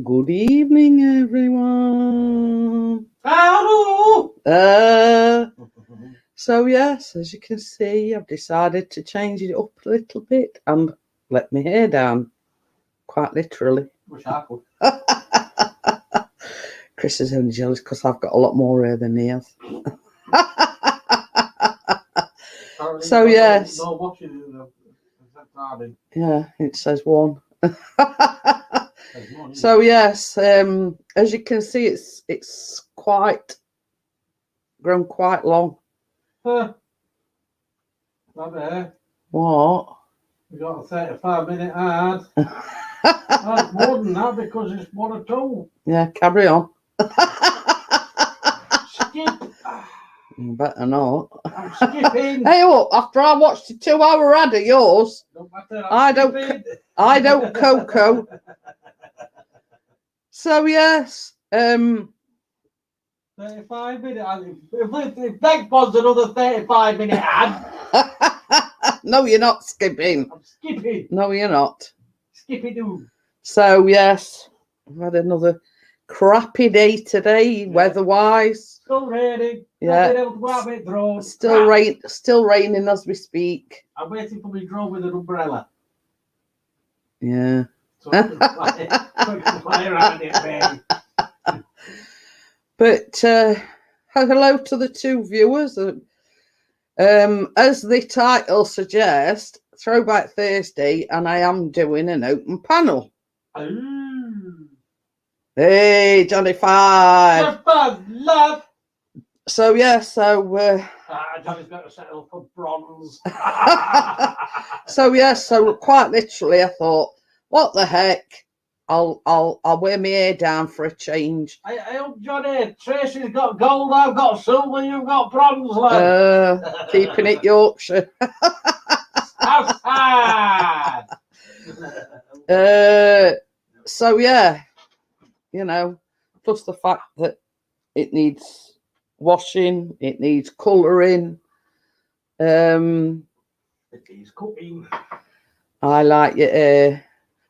Good evening, everyone. Hello. So yes, as you can see, I've decided to change it up a little bit and let my hair down, quite literally. Wish I could. Chris is only jealous because I've got a lot more hair than he has. So yes. No watching in the garden. Yeah, it says one. So yes, as you can see, it's quite grown quite long. Not there. What? We got a 35-minute ad. That's more than that because it's 1 or 2. Yeah, carry on. Skip. Better not. I'm skipping. Hey, look, after I watched the 2-hour ad of yours, Don't matter, I don't cocoa. So yes, 35-minute ad. If Beck wants another 35-minute ad, no, you're not skipping. I'm skipping. No, you're not. Skippy-doo. So yes, I've had another crappy day today, weather-wise. Still raining. Yeah. Still raining as we speak. I'm waiting for me drone with an umbrella. Yeah. So I can fly around it, baby. But hello to the two viewers. As the title suggests, Throwback Thursday, and I am doing an open panel. Ooh. Hey, Johnny Five. Love. So yeah, Johnny's got to settle for bronze. so quite literally, I thought, what the heck? I'll wear my hair down for a change. I hope, Johnny, Tracy's got gold, I've got silver, you've got bronze, lad. Keeping it Yorkshire. Outside. So yeah, plus the fact that it needs washing, it needs colouring. It needs cooking. I like your hair.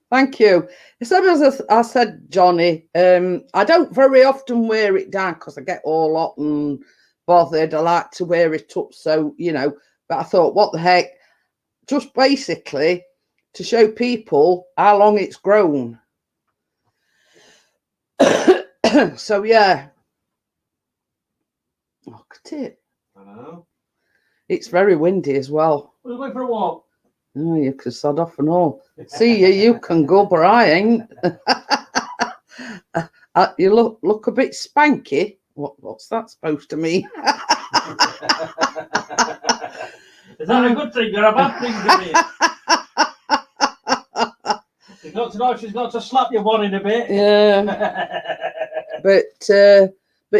Thank you. As I said, Johnny, I don't very often wear it down because I get all hot and bothered. I like to wear it up, so, but I thought, what the heck? Just basically to show people how long it's grown. So, yeah. Look at it. I know. It's very windy as well. We're going for a walk. Oh, you can sod off and all. See you can go, but I ain't. You look a bit spanky. What's that supposed to mean? Is that a good thing or a bad thing to me? She's got to know she's got to slap you one in a bit. Yeah. But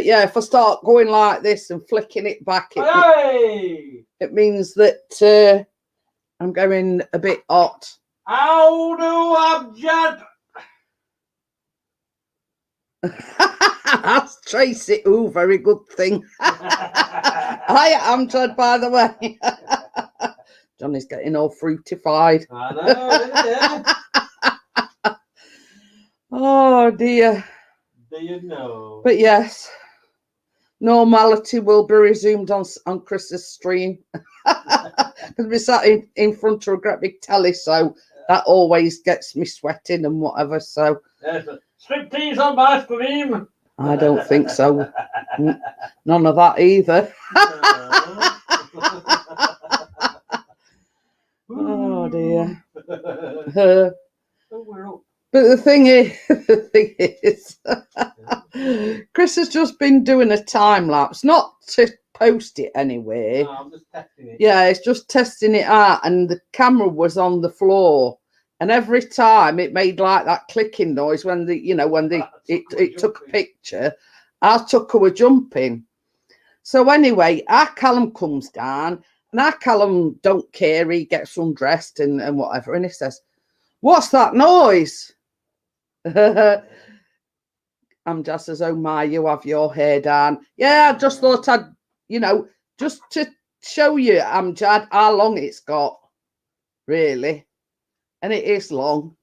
yeah, if I start going like this and flicking it back, it means that I'm going a bit hot. How do Amjad? That's Tracy. Ooh, very good thing. Hi, Amjad, by the way. Johnny's getting all fruitified. I know, Oh dear. Do you know? But yes, normality will be resumed on Chris's stream. Because we sat in front of a great big telly, so that always gets me sweating and whatever. So striptease on my stream. I don't think so. None of that either. Oh dear. But the thing is, Chris has just been doing a time lapse, not to post it anywhere. No, I'm just testing it. Yeah, it's just testing it out, and the camera was on the floor, and every time it made like that clicking noise when it took a picture. Our Tucker were jumping. So anyway, our Callum comes down, and our Callum don't care. He gets undressed and whatever, and he says, "What's that noise?" I'm just as, oh my, you have your hair down. Yeah, I just thought I'd, just to show you, Amjad, how long it's got, really. And it is long.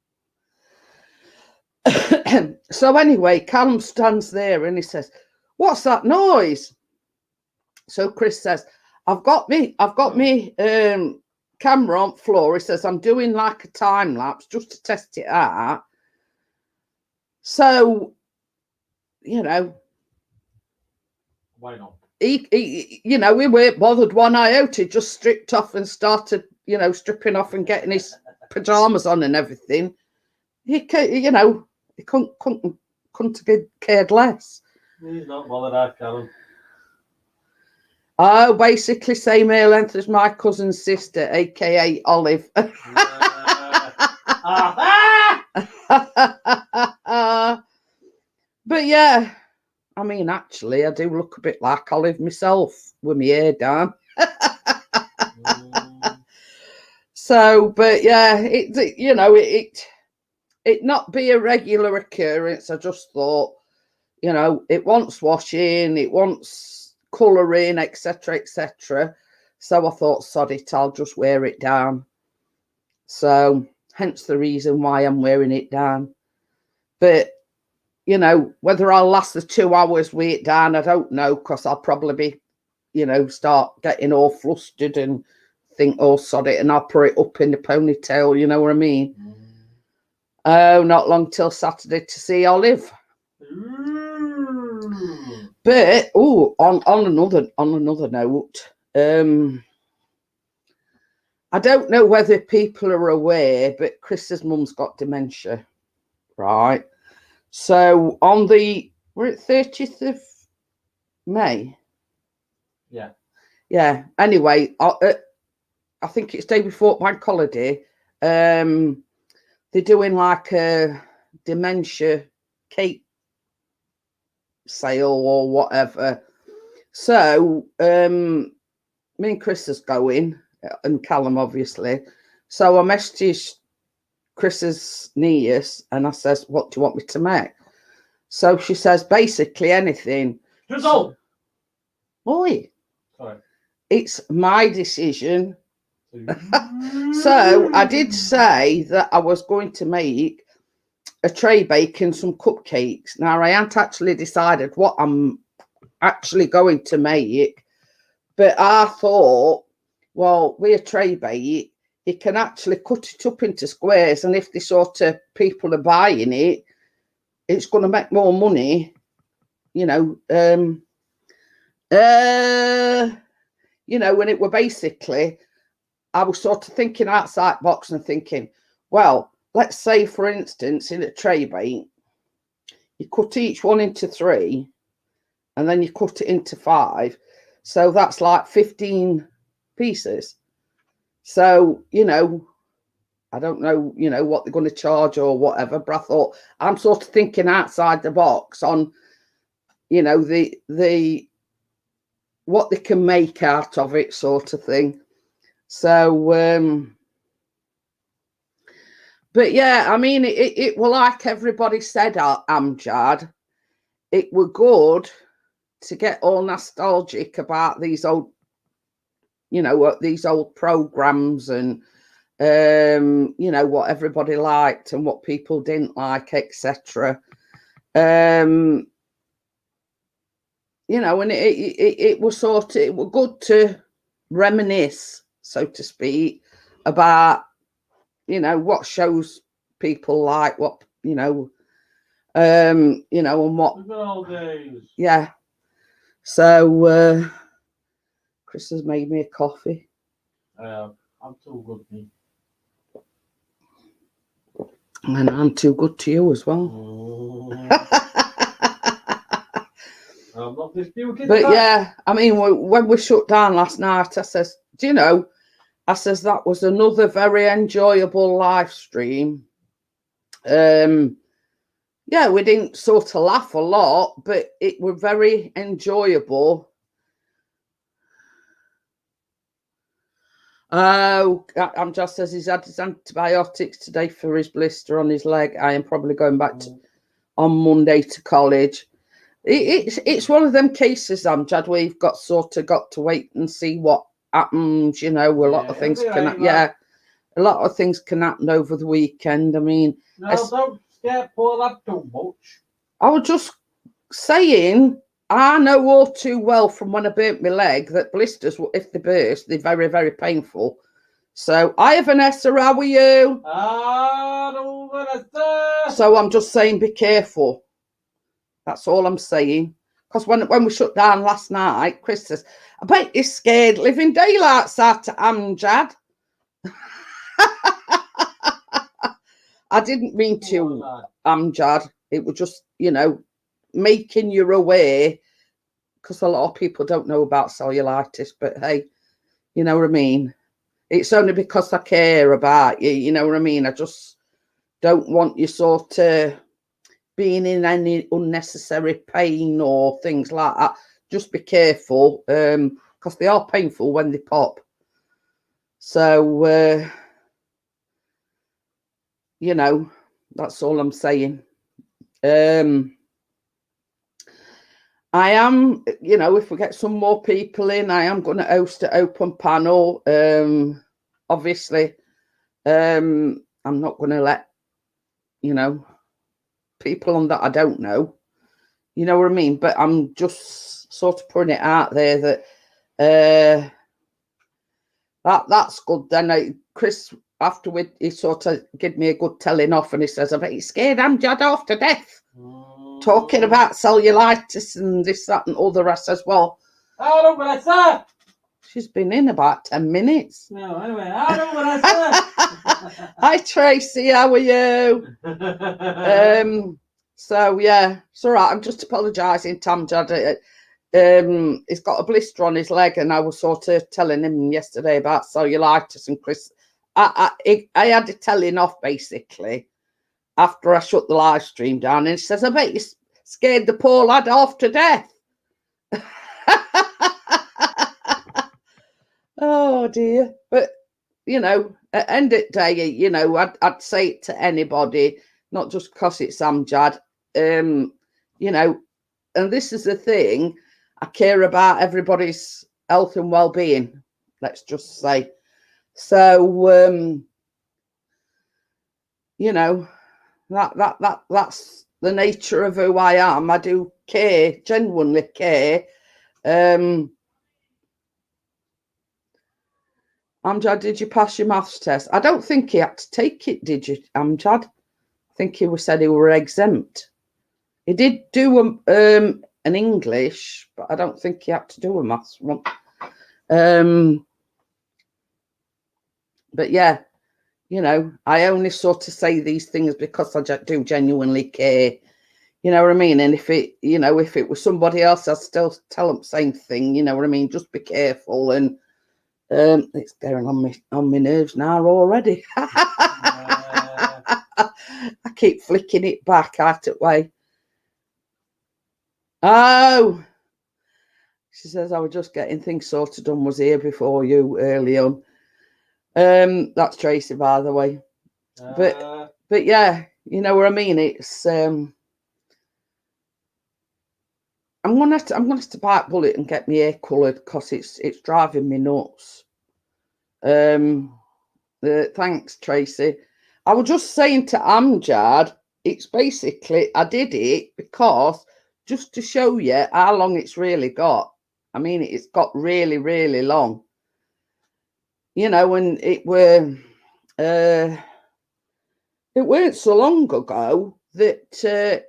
So anyway, Callum stands there and he says, "What's that noise?" So Chris says, I've got me camera on floor." He says, "I'm doing like a time lapse just to test it out." So, you know, why not? He you know, we weren't bothered one iota. Just stripped off and started, you know, stripping off and getting his pajamas on and everything. He couldn't have cared less. He's not bothered, I Callum. Oh, basically same hair length as my cousin's sister, aka Olive. But yeah, I mean, actually, I do look a bit like Olive myself with my hair down. So, but yeah, it not be a regular occurrence. I just thought, you know, it wants washing, it wants colouring, etc., etc. So I thought, sod it, I'll just wear it down. So hence the reason why I'm wearing it down. But, you know, whether I'll last the 2 hours with it down, I don't know, because I'll probably be, you know, start getting all flustered and think, oh, sod it, and I'll put it up in the ponytail, you know what I mean? Oh, not long till Saturday to see Olive. But on another note, I don't know whether people are aware, but Chris's mum's got dementia, right? So on we're at 30th of May. Yeah. Anyway, I think it's day before bank holiday. They're doing like a dementia cake sale or whatever. So me and Chris is going, and Callum obviously. So I messaged Chris's niece and I says, "What do you want me to make?" So she says, basically anything. So, Oi, sorry. It's my decision. So I did say that I was going to make a tray bake and some cupcakes. Now I haven't actually decided what I'm actually going to make, but I thought, well, with a tray bake, you can actually cut it up into squares, and if the sort of people are buying it, it's going to make more money, you know. You know, when it were basically, I was sort of thinking outside the box and thinking, well, let's say, for instance, in a tray bake, you cut each one into 3 and then you cut it into 5. So that's like 15 pieces. So, you know, I don't know, you know, what they're going to charge or whatever, but I thought I'm sort of thinking outside the box on, you know, the what they can make out of it sort of thing. So, but yeah, I mean, it were like everybody said, Amjad, it were good to get all nostalgic about these old, you know, these old programs and, you know, what everybody liked and what people didn't like, etc. You know, and it was sort of, it was good to reminisce, so to speak, about, you know, what shows people like, what, you know, and what. The good old days. Yeah. So Chris has made me a coffee. I'm too good, me. And I'm too good to you as well. I'm not disputing But that. yeah, I mean, when we shut down last night, I says, do you know, I says that was another very enjoyable live stream. Yeah, we didn't sort of laugh a lot, but it were very enjoyable. Oh, I'm just says he's had his antibiotics today for his blister on his leg. I am probably going back on Monday to college. It's one of them cases, Amjad, where you've got to wait and see what happens. You know, a lot of things can, a lot of things can happen over the weekend. I mean, no, don't can't pull up too much. I was just saying, I know all too well from when I burnt my leg that blisters, if they burst, they're very, very painful. So, hi, Vanessa, how are you? Hello, Vanessa. So, I'm just saying, be careful. That's all I'm saying. Because when we shut down last night, Chris says, I bet you're scared living daylights out at Amjad. I didn't mean to, Amjad. It was just, making you aware, because a lot of people don't know about cellulitis, but hey, you know what I mean? It's only because I care about you, you know what I mean? I just don't want you sort of being in any unnecessary pain or things like that. Just be careful, because they are painful when they pop. So, that's all I'm saying. I am, if we get some more people in, I am going to host an open panel. Obviously, I'm not going to let, people on that I don't know. You know what I mean? But I'm just sort of putting it out there that that's good. Then Chris, afterward, he sort of gave me a good telling off, and he says, I bet you're scared Amjad off to death. Talking about cellulitis and this, that, and all the rest as well. Hello, Vanessa. She's been in about 10 minutes. No, anyway, hello, Vanessa. Hi, Tracy. How are you? So, yeah, it's all right. I'm just apologising, Tamjad. He's got a blister on his leg, and I was sort of telling him yesterday about cellulitis, and Chris, I had a telling off, basically, after I shut the live stream down, and he says, I bet you scared the poor lad off to death. Oh dear. But at the end of the day, I'd say it to anybody, not just because it's Amjad. And this is the thing, I care about everybody's health and well-being, let's just say. So that's the nature of who I am. I do care, genuinely care. Amjad, did you pass your maths test? I don't think he had to take it, did you, Amjad? I think he said he were exempt. He did do an English, but I don't think he had to do a maths one. But yeah, I only sort of say these things because I do genuinely care. You know what I mean? And if it was somebody else, I'd still tell them the same thing. You know what I mean? Just be careful. And it's going on my nerves now already. I keep flicking it back out of way. Oh, she says, I was just getting things sorted and was here before you early on. That's Tracy, by the way. But yeah, you know what I mean? It's I'm gonna have to bite bullet and get my hair coloured because it's driving me nuts. Thanks, Tracy. I was just saying to Amjad, it's basically, I did it because just to show you how long it's really got. I mean, it's got really, really long. And it weren't so long ago that,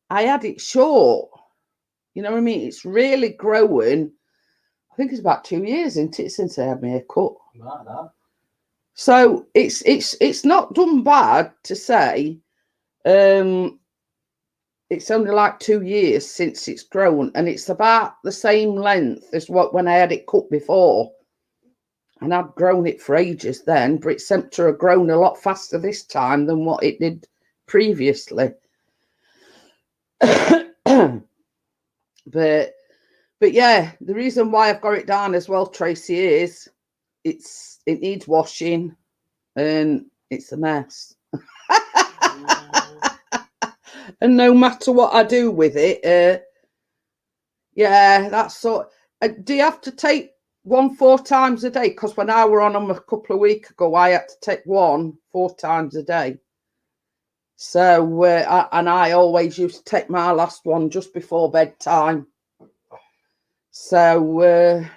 I had it short. You know what I mean? It's really growing. I think it's about 2 years, isn't it, since I had my hair cut? Like that. So it's not done bad to say. It's only like 2 years since it's grown, and it's about the same length as when I had it cut before. And I'd grown it for ages then, but it seemed to have grown a lot faster this time than what it did previously. But yeah, the reason why I've got it down as well, Tracy, is it needs washing and it's a mess. And no matter what I do with it, yeah, that's sort. Do you have to take 1 4 times a day? Because when I were on them a couple of weeks ago, I had to take 1 4 times a day. So, and I always used to take my last one just before bedtime. So,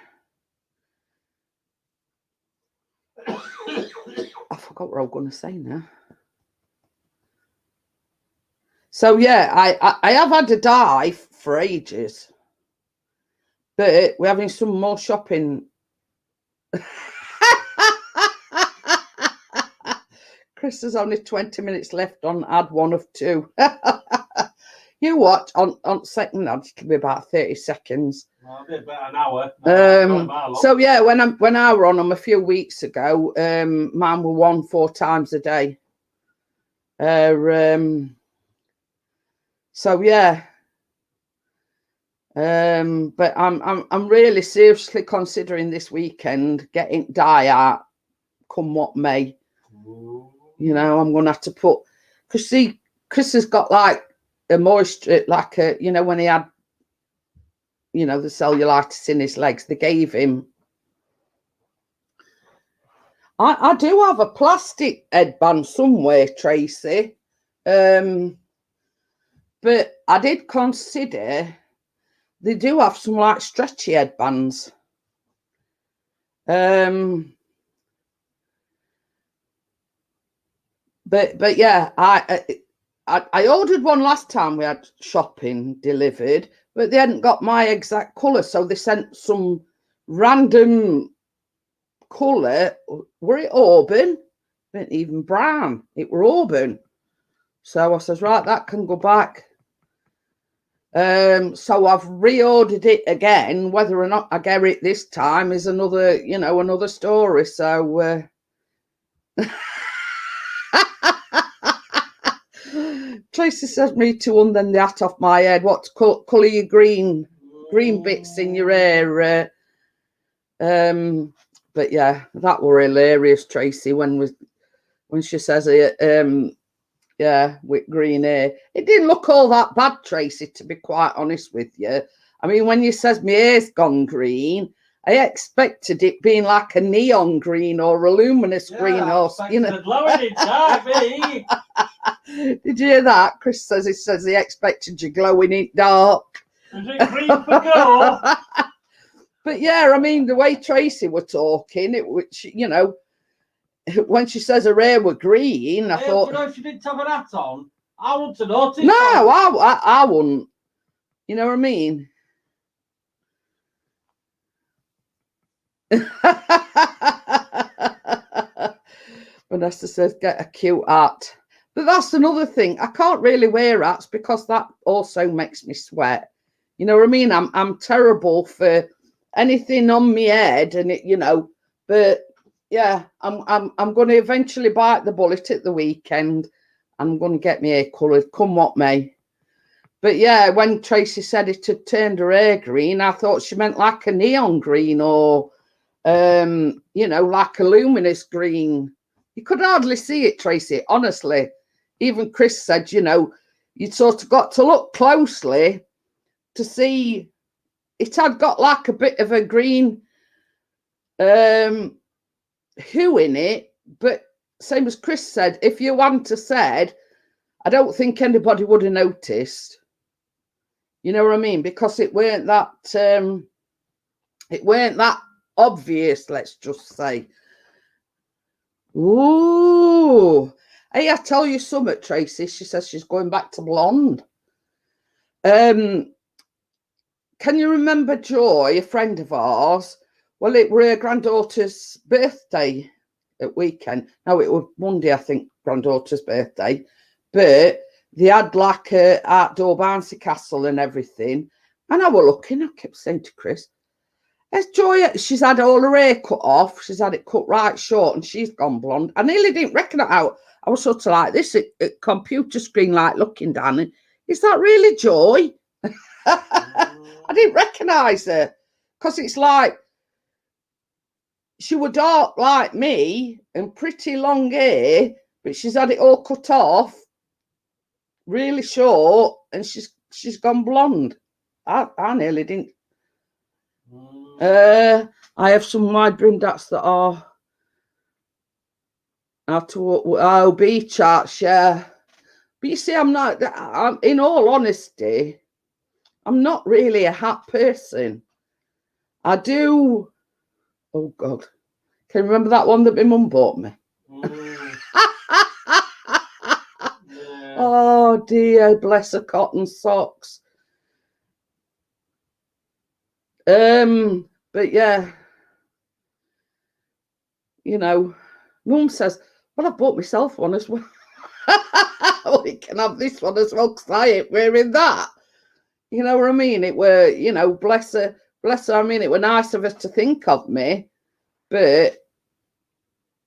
I forgot what I was going to say now. So, yeah, I have had a dive for ages. But we're having some more shopping. Chris has only 20 minutes left on ad 1 of 2. You watch on second ad, it'll be about 30 seconds. Well, a bit about an hour. So yeah, when I were on them a few weeks ago, mine were 1 4 times a day. So yeah. But I'm really seriously considering this weekend getting dye out, come what may. You know, I'm gonna have to put, because see, Chris has got like a moisture, like a, you know, when he had, you know, the cellulitis in his legs, they gave him. I do have a plastic headband somewhere, Tracy. But I did consider they do have some like stretchy headbands. But yeah, I ordered one last time we had shopping delivered, but they hadn't got my exact colour, so they sent some random colour. Were it auburn? It wasn't even brown. It were auburn. So I says, right, that can go back. So I've reordered it again. Whether or not I get it this time is another, you know, another story. So Tracy says me to then the hat off my head. What colour your green bits in your hair? But yeah, that were hilarious, Tracy, when she says it. Yeah, with green hair. It didn't look all that bad, Tracy, to be quite honest with you. I mean, when you says my hair's gone green, I expected it being like a neon green or a luminous green, or you know. Glowing in dark, me. Did you hear that? Chris says he expected you glowing in dark. Is it green for go? But yeah, I mean, the way Tracy were talking, which, you know, when she says her hair were green, I thought, you know, if she didn't have an hat on, I wouldn't have noticed. No, I wouldn't. You know what I mean? Vanessa says, get a cute hat. But that's another thing. I can't really wear hats because that also makes me sweat. You know what I mean? I'm terrible for anything on my head, and it, you know, but yeah, I'm going to eventually bite the bullet at the weekend. I'm going to get my hair coloured, come what may. But yeah, when Tracy said it had turned her hair green, I thought she meant like a neon green or, you know, like a luminous green. You could hardly see it, Tracy, honestly. Even Chris said, you know, you'd sort of got to look closely to see it had got like a bit of a green hue in it, but same as Chris said, if you hadn't have said, I don't think anybody would have noticed. You know what I mean? Because it weren't that obvious, let's just say. Ooh. Hey, I tell you something, Tracy. She says she's going back to blonde. Can you remember Joy, a friend of ours? Well, it were her granddaughter's birthday at weekend. No, it was Monday, I think, granddaughter's birthday. But they had like a outdoor bouncy castle and everything. And I was looking, I kept saying to Chris, as Joy, she's had all her hair cut off. She's had it cut right short and she's gone blonde. I nearly didn't recognise how. I was sort of like this at computer screen, like looking down. And, is that really Joy? I didn't recognise her because it's like she was dark like me and pretty long hair, but she's had it all cut off, really short, and she's gone blonde. I nearly didn't. I have some wide brimmed hats that are to beach hats, yeah. But you see, in all honesty, I'm not really a hat person. I do. Oh God, can you remember that one that my mum bought me? Yeah. Oh dear, bless her cotton socks. But yeah, you know, Mum says, well, I bought myself one as well. We can have this one as well because I ain't wearing that. You know what I mean? It were, you know, bless her. I mean, it were nice of her to think of me, but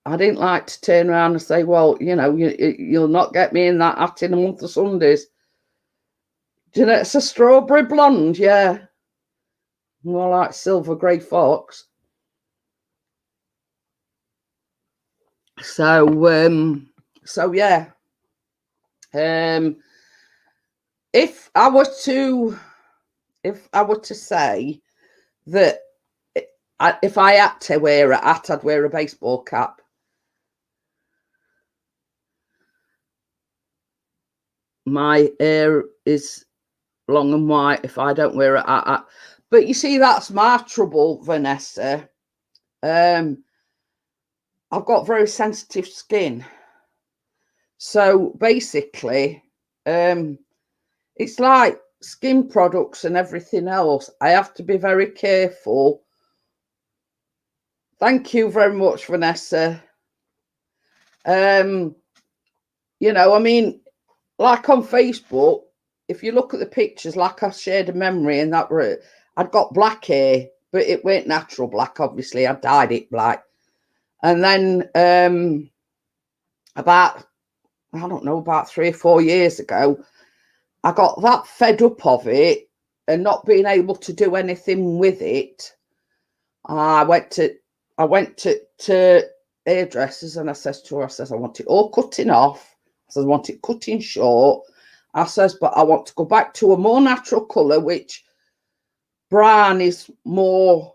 I didn't like to turn around and say, well, you know, you'll not get me in that hat in a month of Sundays. Do you know, it's a strawberry blonde, yeah. More like silver grey fox. So yeah. If I were to say that if I had to wear a hat, I'd wear a baseball cap. My hair is long and white if I don't wear a hat. But you see, that's my trouble, Vanessa. I've got very sensitive skin. So basically, it's like skin products and everything else. I have to be very careful. Thank you very much, Vanessa. You know, I mean, like on Facebook, if you look at the pictures, like I shared a memory in that room, I'd got black hair, but it weren't natural black, obviously. I dyed it black. And then about 3 or 4 years ago, I got that fed up of it and not being able to do anything with it. I went to hairdressers and I says to her, I want it all cutting off. I says, I want it cutting short. I says, but I want to go back to a more natural colour, which brown is more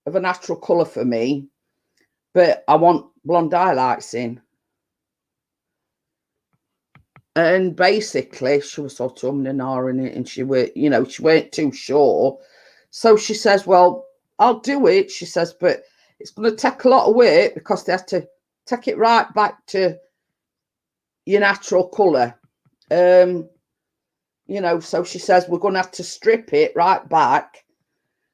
of a natural colour for me, but I want blonde highlights in. And basically, she was sort of in it, and she weren't too sure. So she says, well, I'll do it. She says, but it's going to take a lot of work because they have to take it right back to your natural colour. You know, so she says, we're going to have to strip it right back.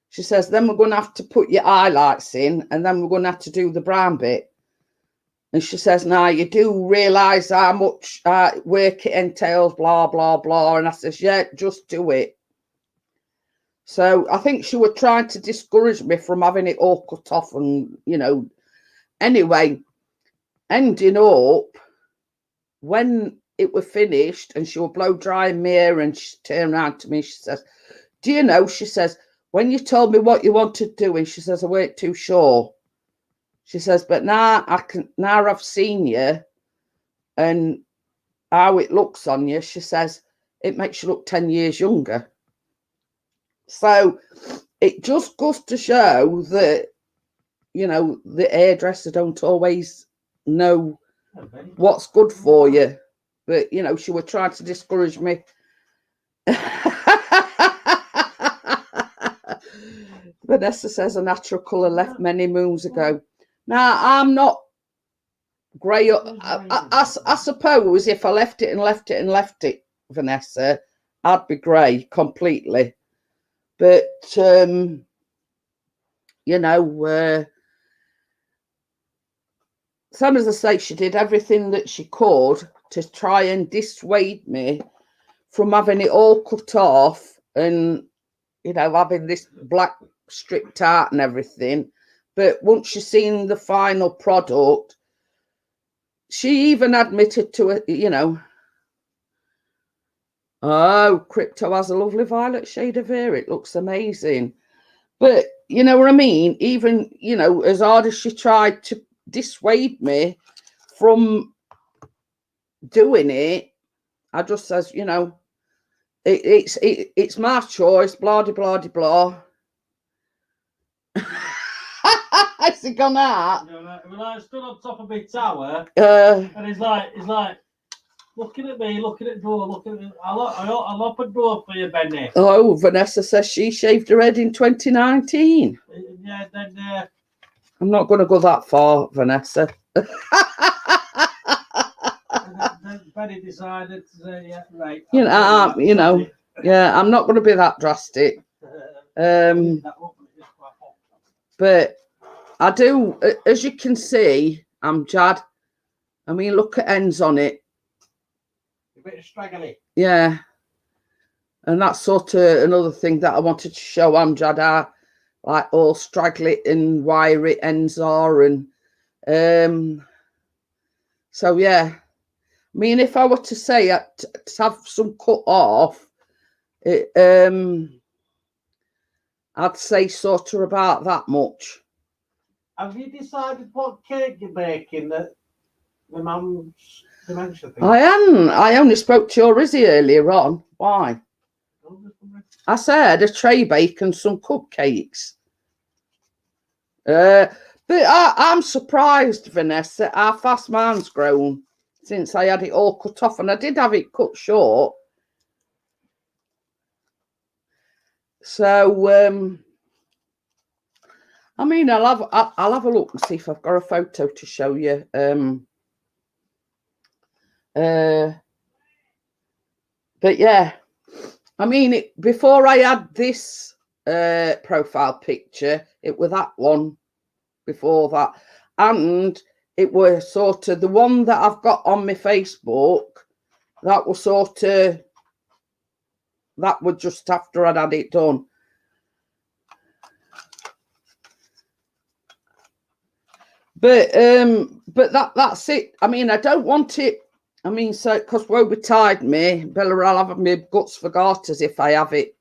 She says, then we're going to have to put your highlights in, and then we're going to have to do the brown bit. And she says, now you do realise how much work it entails, blah, blah, blah. And I says, yeah, just do it. So I think she was trying to discourage me from having it all cut off and, you know. Anyway, ending up, when it was finished and she was blow drying me hair and she turned around to me, she says, do you know, she says, when you told me what you wanted to do, and she says, I weren't too sure. She says, but now I've seen you and how it looks on you, she says, it makes you look 10 years younger. So it just goes to show that, you know, the hairdresser don't always know what's good for you. But, you know, she was trying to discourage me. Vanessa says a natural colour left many moons ago. Now, I'm not grey. I suppose if I left it, Vanessa, I'd be grey completely. But, you know, some as I say, she did everything that she could to try and dissuade me from having it all cut off and, you know, having this black stripped out and everything. But once she's seen the final product, she even admitted to it, you know, oh, Crypto has a lovely violet shade of hair. It looks amazing. But, you know what I mean? Even, you know, as hard as she tried to dissuade me from doing it, I just says, you know, it's my choice, blah, blah, blah, blah. Has he gone out? When I stood on top of my tower, and he's like, Looking at me, looking at the door, looking at me. I'll open door for you, Benny. Oh, Vanessa says she shaved her head in 2019. Yeah, then I'm not going to go that far, Vanessa. then Benny decided to say, yeah, right. Yeah, I'm not going to be that drastic. But I do, as you can see, I'm Jad. I mean, look at ends on it. A bit straggly. Yeah. And that's sort of another thing that I wanted to show Amjad how like all straggly and wiry ends are. And so, yeah. I mean, if I were to say to have some cut off, I'd say sort of about that much. Have you decided what cake you're baking that the mum's dementia thing? I hadn't. I only spoke to your Izzy earlier on. Why? I said a tray bake and some cupcakes. But I'm surprised, Vanessa, how fast mine's grown since I had it all cut off, and I did have it cut short. So, I mean, I'll have a look and see if I've got a photo to show you. But yeah, I mean, before I had this profile picture, it was that one before that, and it was sort of the one that I've got on my Facebook. That was sort of just after I'd had it done. But that's it. I mean, I don't want it. I mean, so because Woba tied me, Bella will have me guts for garters if I have it.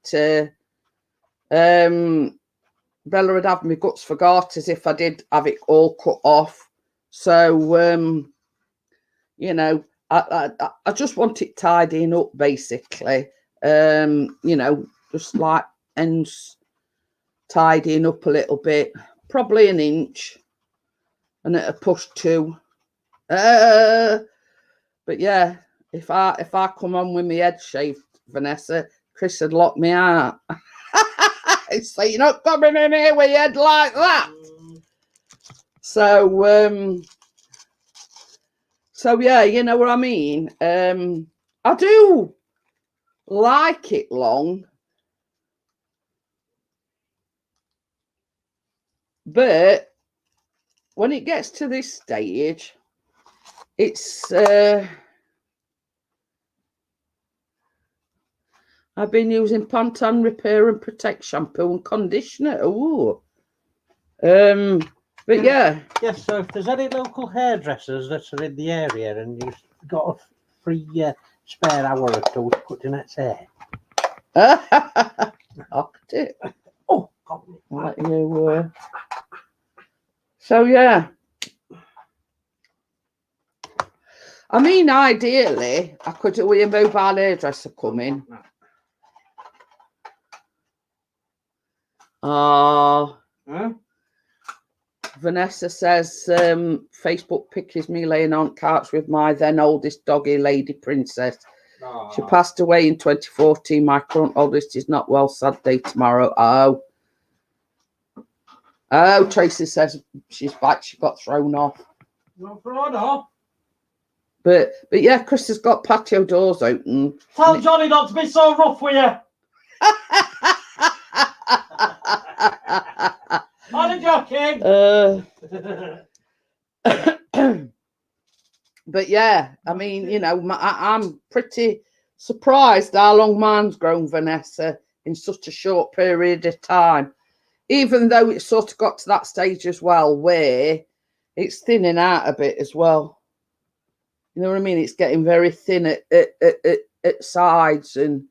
Bella would have me guts for garters if I did have it all cut off. So you know, I just want it tidying up basically. You know, just like ends tidying up a little bit, probably an inch, and at a push 2. But yeah, if I come on with my head shaved, Vanessa, Chris would lock me out. So you're not coming in here with your head like that. So yeah, you know what I mean. I do like it long, but when it gets to this stage, it's I've been using Pantene Repair and Protect shampoo and conditioner. Ooh. But yeah. Yes, so if there's any local hairdressers that are in the area and you've got a free spare hour or two to cut Jeanette's hair. I'll cut it. Oh, God. I'll let you. So yeah. I mean, ideally, I could do with a mobile hairdresser coming. Vanessa says Facebook pic is me laying on couch with my then oldest doggy, Lady Princess. She passed away in 2014. My current oldest is not well. Sad day tomorrow. Oh, Tracy says she's back. She got thrown off. Not thrown off. But yeah, Chris has got patio doors open. Tell Johnny not to be so rough with you. I'm joking. But yeah, I mean, you know, I'm pretty surprised how long mine's grown, Vanessa, in such a short period of time. Even though it's sort of got to that stage as well where it's thinning out a bit as well. You know what I mean? It's getting very thin at sides, and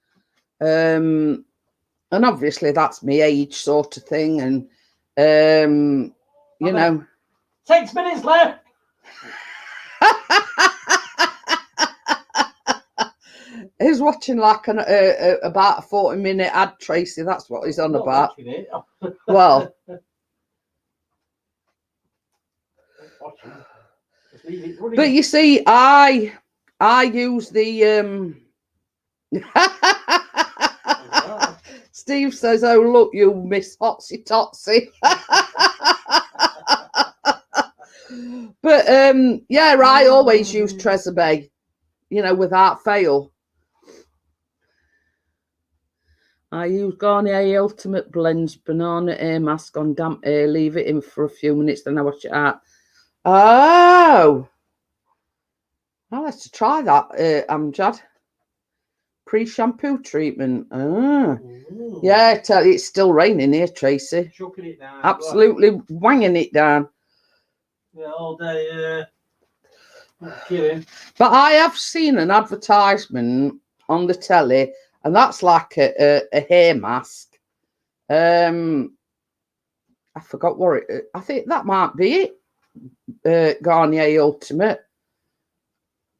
obviously that's my age sort of thing, and you know, 6 minutes left. He's watching like about a 40-minute ad, Tracy. That's what he's on about. Well, but you see, I I use the Steve says, "Oh look, you Miss Hotsy Totsy." But yeah, I always use Tresemme, you know, without fail. I use Garnier Ultimate Blends Banana Air Mask on damp hair. Leave it in for a few minutes, then I wash it out. Oh, I'll have to try that, Amjad. Pre-shampoo treatment. Ah. Yeah, tell you, it's still raining here, Tracy. Chucking it down. Absolutely wanging it down. Yeah, all day. Not kidding. But I have seen an advertisement on the telly, and that's like a hair mask. I forgot what it. I think that might be it. Garnier Ultimate.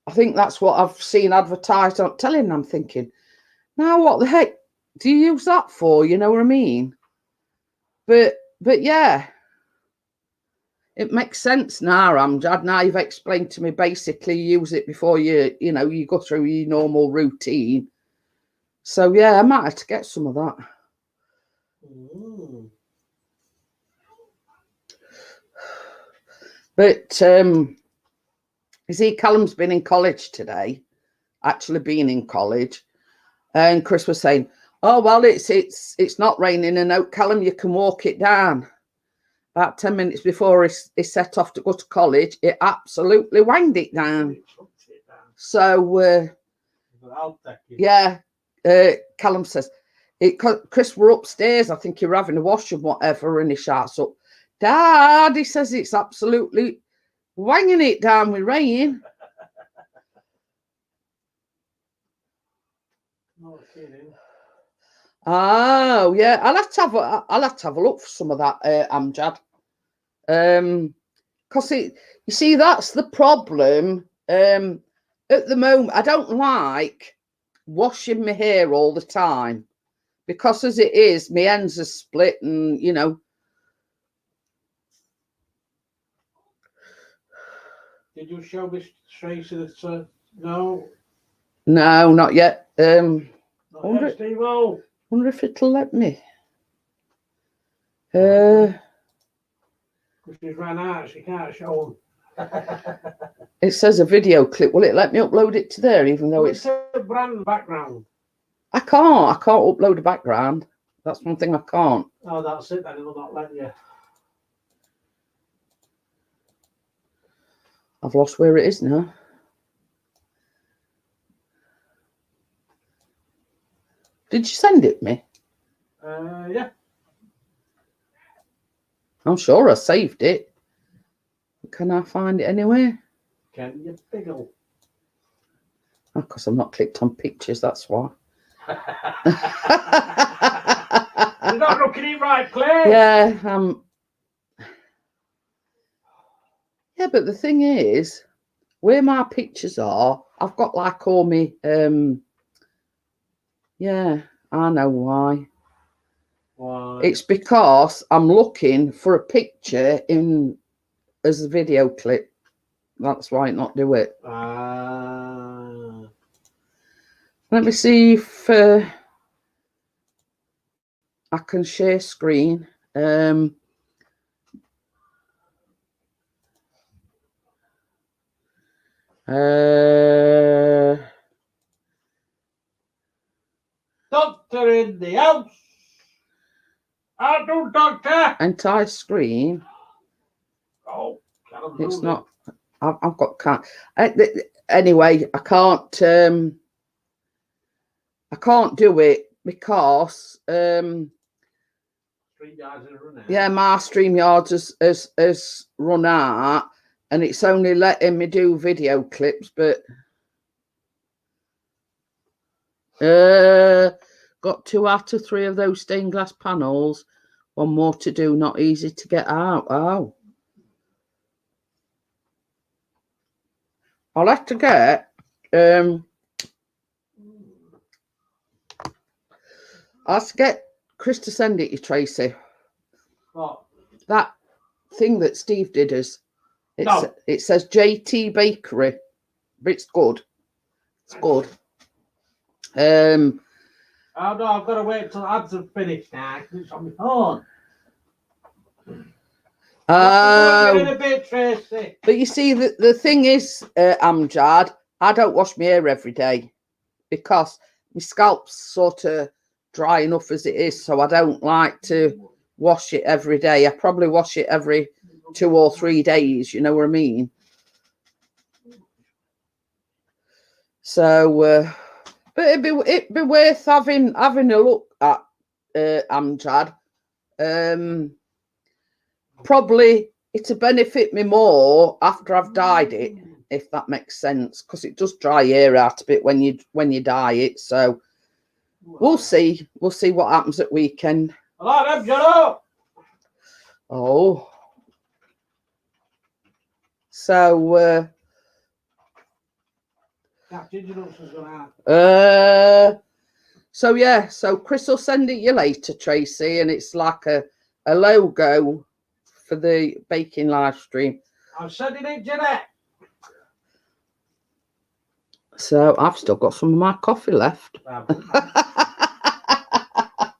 I think that's what I've seen advertised on telly, and I'm thinking, now what the heck do you use that for? You know what I mean? But yeah, it makes sense now, Amjad. Now you've explained to me, basically use it before you know, you go through your normal routine. So yeah, I might have to get some of that. But you see, Callum's been in college today, actually been in college. And Chris was saying, oh, well, it's not raining. And out, Callum, you can walk it down. About 10 minutes before he set off to go to college, it absolutely wanged it down. So, yeah, Callum says, Chris were upstairs. I think you're having a wash and whatever. And he shouts up, Dad, he says it's absolutely wanging it down with rain. Not kidding. Oh yeah, I'll have to have a look for some of that, Amjad. Because you see, that's the problem. At the moment, I don't like washing my hair all the time, because as it is, my ends are split, and you know. Did you show Miss Tracy that? No. No, not yet. Not yet, Steve-o. Wonder if it'll let me. She's ran out. She can't show them. It says a video clip. Will it let me upload it to there, even though it's a brand background? I can't upload a background. That's one thing I can't. Oh, that's it. Then it'll not let you. I've lost where it is now. Did you send it me? Yeah. I'm sure I saved it. Can I find it anywhere? Can you figgle? Oh, because I'm not clicked on pictures, that's why. You're not looking it right, Claire. Yeah, yeah, but the thing is, where my pictures are, I've got like all my yeah, I know why. Why? It's because I'm looking for a picture in as a video clip. That's why not do it. Let me see if I can share screen. Doctor in the house. I do, doctor. Entire screen. Oh, it's not. I've got can't. Anyway, I can't do it because yeah, my StreamYard has run out, and it's only letting me do video clips, but got 2 out of 3 of those stained glass panels. One more to do, not easy to get out. Oh, I'll have to get I'll have to get Chris to send it you, Tracy. What? That thing that Steve did us. It says JT Bakery, but it's good. It's good. Oh no, I've got to wait till ads are finished now. 'Cause it's on my phone. In a bit, Tracy. But you see, the thing is, Amjad, I don't wash my hair every day because my scalp's sort of dry enough as it is, so I don't like to wash it every day. I probably wash it every 2 or 3 days, you know what I mean? So, but it'd be worth having a look at Amjad. Probably it'll benefit me more after I've dyed it, if that makes sense, because it does dry hair out a bit when you dye it. So we'll see what happens at weekend. Oh, so so yeah, so Chris will send it you later, Tracy, and it's like a logo for the baking live stream. I'm sending it, Jeanette. So I've still got some of my coffee left.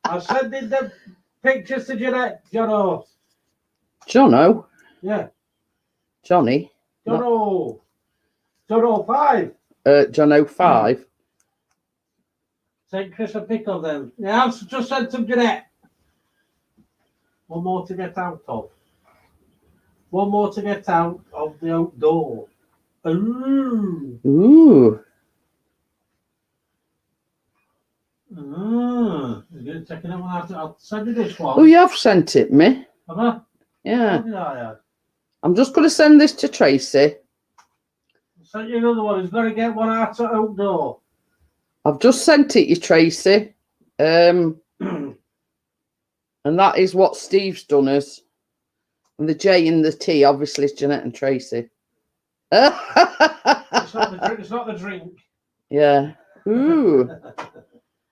I'm sending the pictures to Jeanette, Jono. Jono? Yeah. Johnny? Jono. Jono 5. Jono 5. Send Chris a pic of them. Yeah, I've just sent some Jeanette. One more to get out of. One more to get out of the outdoor. Ooh. Ooh. You're checking it one out. I'll send you this one. Oh, you have sent it me. Have I? Yeah. What did I have? I'm just going to send this to Tracy. I'll send you another one. He's got to get one out of outdoor. I've just sent it you, Tracy. And that is what Steve's done us. And the J and the T, obviously, is Jeanette and Tracy. It's not the drink. Yeah. Ooh.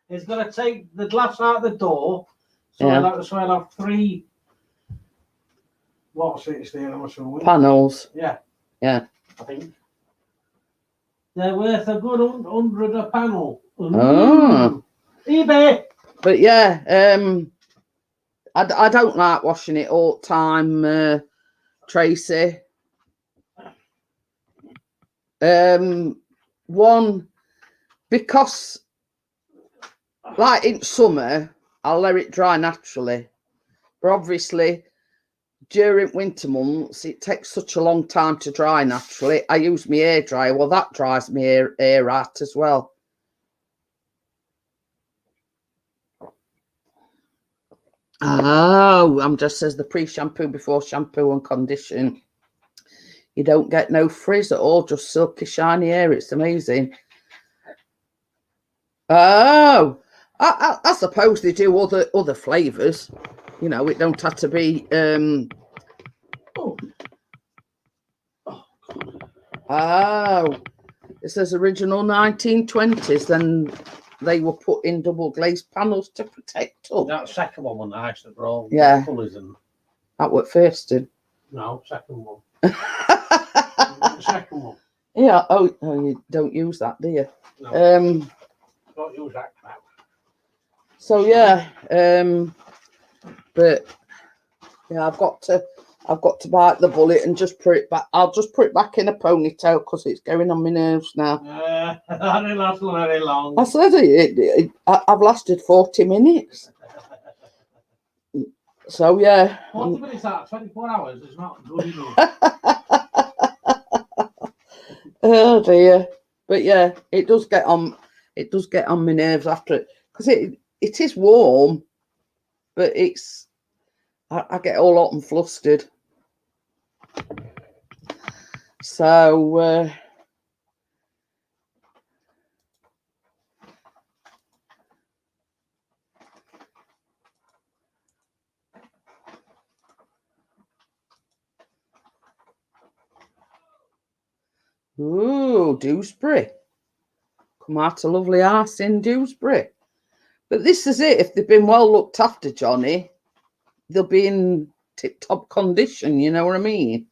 He's got to take the glass out the door. So Yeah. I'll have 3. What's it? Panels. Yeah. Yeah. I think. They're worth a good 100 a panel. Oh. eBay. But yeah, I don't like washing it all the time, Tracy. One, because like in summer, I'll let it dry naturally. But obviously, during winter months, it takes such a long time to dry naturally. I use my hair dryer. Well, that dries my hair out as well. Oh, I'm just says the pre-shampoo before shampoo and condition. You don't get no frizz at all, just silky shiny hair. It's amazing. Oh, I suppose they do other flavours. You know, it don't have to be. Oh, it says original 1920s. Then they were put in double glazed panels to protect up. That second one was nice. That were all colours and. That what first did. No, second one. Second one. Yeah. Oh, you don't use that, do you? No. Don't use that crap. So yeah. But yeah, I've got to bite the bullet and just put it back. I'll just put it back in a ponytail because it's going on my nerves now. That didn't last very long. I said I've lasted 40 minutes. So yeah. 40 minutes out of 24 hours is not good enough. Oh dear. But yeah, it does get on my nerves after it because it is warm, but it's I get all hot and flustered. So ooh, Dewsbury. Come out a lovely house in Dewsbury. But this is it. If they've been well looked after, Johnny, they'll be in tip-top condition, you know what I mean?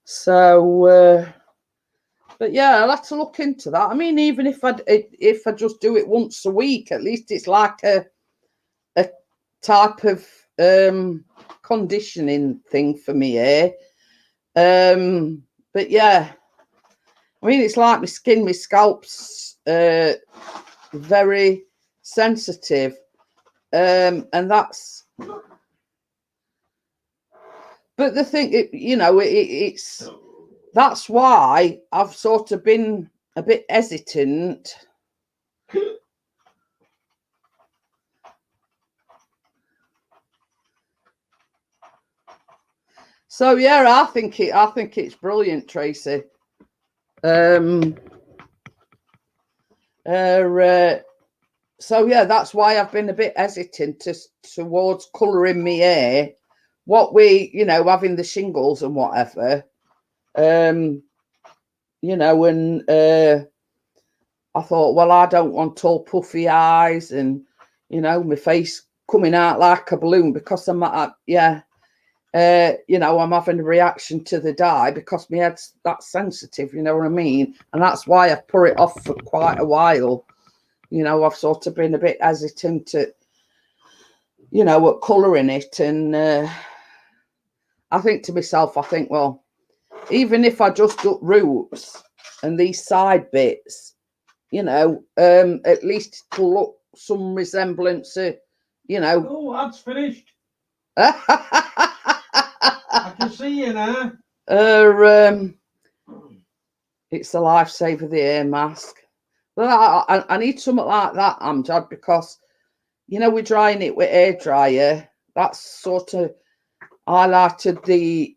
So But yeah, I'll have to look into that. I mean, even if I just do it once a week, at least it's like a type of conditioning thing for me here. But yeah, I mean, it's like my skin, my scalp's very sensitive, and that's. But the thing, it's that's why I've sort of been a bit hesitant. So yeah, I think it's brilliant, Tracy. So yeah, that's why I've been a bit hesitant towards colouring my hair. What we, having the shingles and whatever, and I thought, well, I don't want all puffy eyes and, my face coming out like a balloon because I'm having a reaction to the dye because my head's that sensitive, you know what I mean? And that's why I've put it off for quite a while. I've sort of been a bit hesitant at colouring it. And I think to myself, well, even if I just got roots and these side bits, at least to look some resemblance to, Oh, that's finished. I can see you now. It's a lifesaver, the air mask. Well, I need something like that, Amjad, because we're drying it with air dryer. That's sort of highlighted the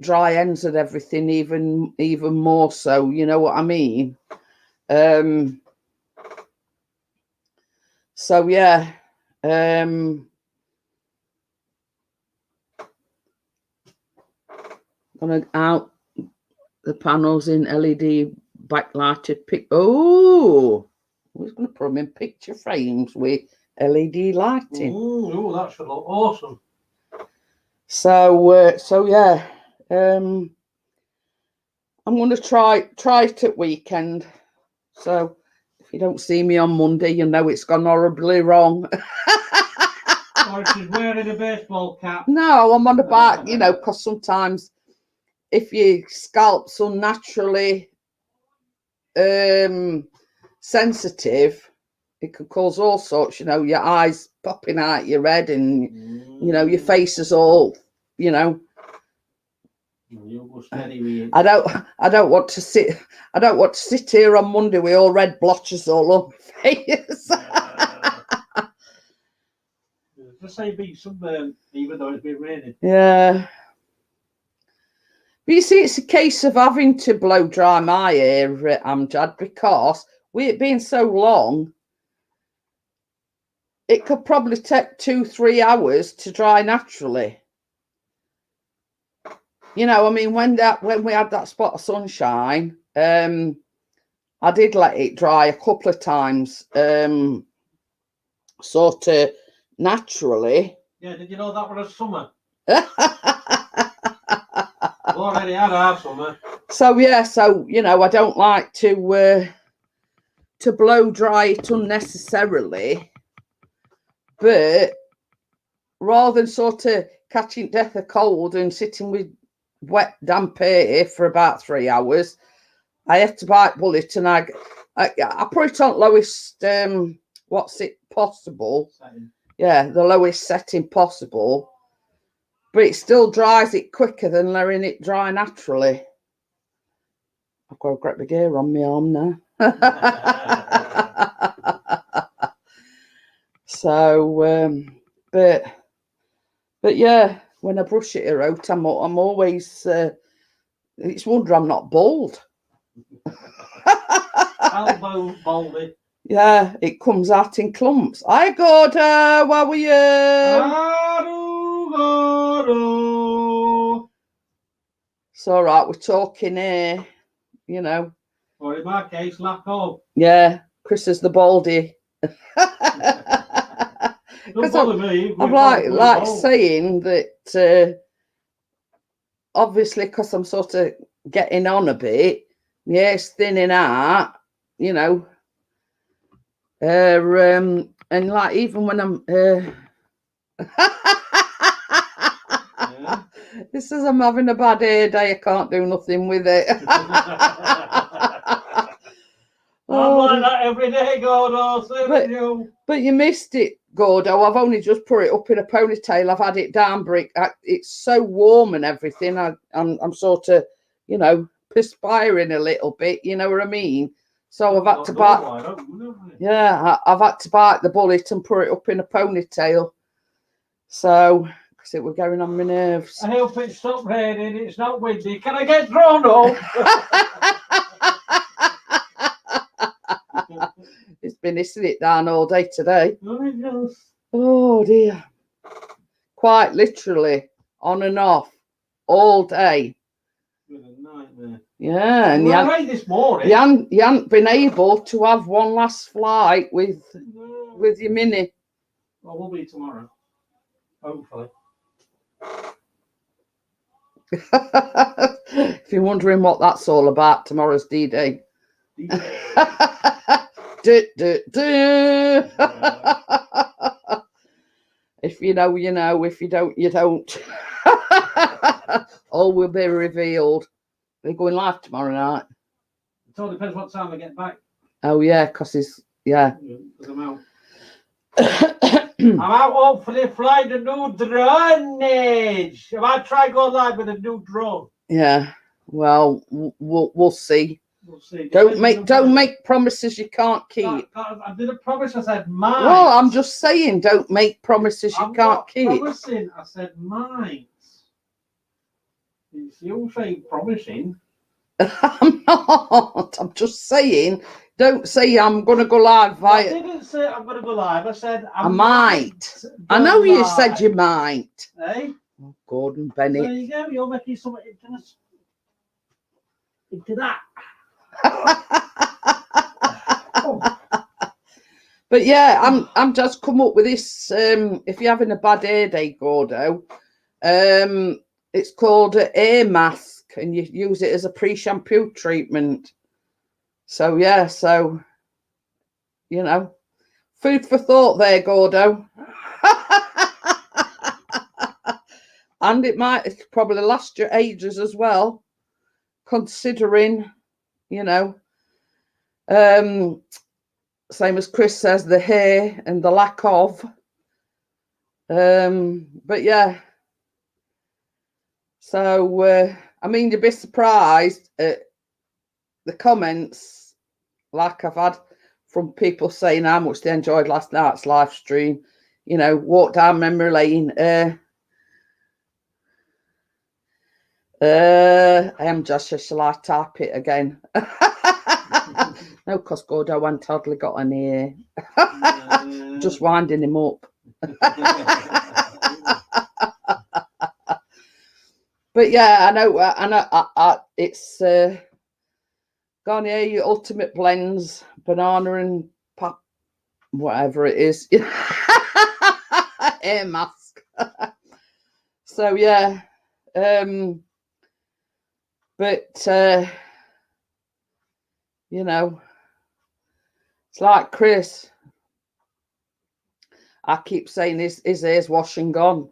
dry ends and everything even more so. You know what I mean? So yeah. Gonna out the panels in LED backlighted pic. Oh, who's gonna put them in picture frames with LED lighting? Oh, that should look awesome. So yeah, I'm gonna try it at weekend. So if you don't see me on Monday, you know it's gone horribly wrong. Or she's wearing a baseball cap. No, I'm on the back, because sometimes if your scalp's unnaturally sensitive, it could cause all sorts, your eyes popping out your head and your face is all, You go steady with I don't want to sit here on Monday with all red blotches all on my face. Just say be sunburned, even though it's been raining. Yeah. But you see, it's a case of having to blow dry my hair, Amjad, because with it being so long, it could probably take 2-3 hours to dry naturally. I mean, when we had that spot of sunshine, I did let it dry a couple of times, sort of naturally. Yeah, did you know that was summer? Already had our summer. So yeah, I don't like to blow dry it unnecessarily, but rather than sort of catching death of cold and sitting with wet damp hair for about 3 hours, I have to bite bullet and I put it on lowest what's it possible setting. Yeah, the lowest setting possible, but it still dries it quicker than letting it dry naturally. I've got a great big hair on my arm now. So but yeah, when I brush it out, I'm always it's wonder I'm not bald. Elbow baldy. Yeah, it comes out in clumps. Hi, Gorda, how are you? It's all right, we're talking here, Or in my case, lack of. Yeah, Chris is the baldy. Don't bother me. I'm like saying that obviously because I'm sort of getting on a bit, Yeah, it's thinning out, you know. And like even when I'm Yeah. This says I'm having a bad hair day, I can't do nothing with it. I'm like that every day, Gordo. But you missed it, Gordo. I've only just put it up in a ponytail. I've had it down, Brick. It's so warm and everything. I'm sort of, you know, perspiring a little bit. You know what I mean? So I've had to bite. Yeah, I've had to bite the bullet and put it up in a ponytail. So, because it was going on my nerves. I hope it stopped raining. It's not windy. Can I get drawn up? It's been hissing it down all day today. Oh, Oh dear. Quite literally on and off all day. it's been a nightmare. Yeah, and right this morning. You hadn't been able to have one last flight with your Mini. Well, we'll be tomorrow. Hopefully. If you're wondering what that's all about, tomorrow's D-Day. If you know, you know. If you don't, you don't. All will be revealed. They're going live tomorrow night. It all depends what time I get back. Oh yeah, because yeah. Because I'm out. I'm out hopefully flying the new dronage. I might try go live with a new drone. Yeah. Well, we'll see. We'll see. Don't make promises you can't keep. I didn't promise. I said might. Well, I'm just saying, don't make promises you can't keep. Promising. I said might. It's you saying promising. I'm not. I'm just saying. Don't say I'm going to go live. I didn't say I'm going to go live. I said I might. I know you said you might. Hey? Oh, Gordon Bennett. There you go. You're making something into that. But yeah, I'm just come up with this. If you're having a bad hair day, Gordo, it's called an hair mask, and you use it as a pre-shampoo treatment. So yeah, you know, food for thought there, Gordo. And it might probably last you ages as well, considering, you know, same as Chris says, the hair and the lack of. But yeah. So, I mean, you'd be surprised at the comments, like I've had from people saying how much they enjoyed last night's live stream. You know, walk down memory lane. I am just, shall I type it again? No, because Gordo won't hardly got an ear. Just winding him up. But yeah, I know. It's Garnier Ultimate Blends, banana and whatever it is. Hair mask. So yeah. But you know, it's like Chris. I keep saying his hair's wash and gone.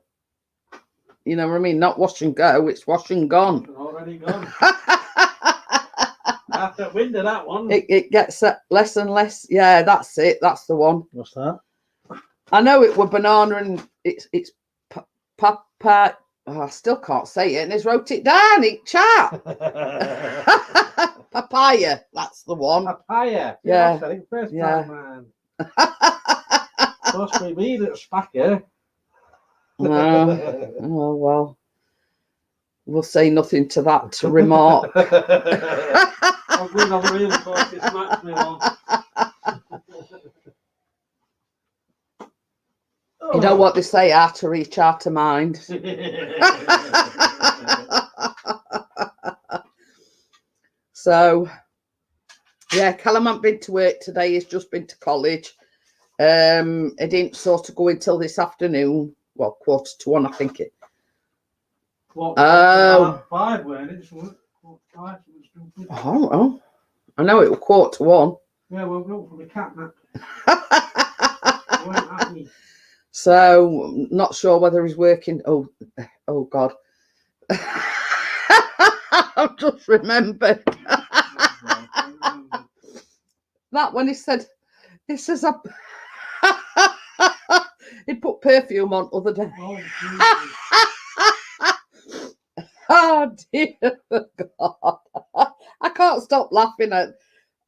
You know what I mean? Not wash and go, it's wash and gone. It's already gone. After window, that one. It gets less and less. Yeah, that's it. That's the one. What's that? I know it were banana and it's papa. Oh, I still can't say it, and he's wrote it down. It chat. Papaya. That's the one. Papaya. Yeah. I think first yeah. Time, man. Must be me that's spacker. No. Oh well. We'll say nothing to that remark. I'm going on the real course. It's matched me on. You know what they say, out to reach, out to mind. So, yeah, Callum hasn't been to work today. He's just been to college. He didn't sort of go until this afternoon. Well, 1:45, I think it. What, 5, weren't it? 5, it was stupid. Oh, I know it was 1:15. Yeah, well, look for the cat nap. I weren't happy. So, not sure whether he's working. Oh God. I've just remembered that when he says, he put perfume on other day. Oh dear God. I can't stop laughing at.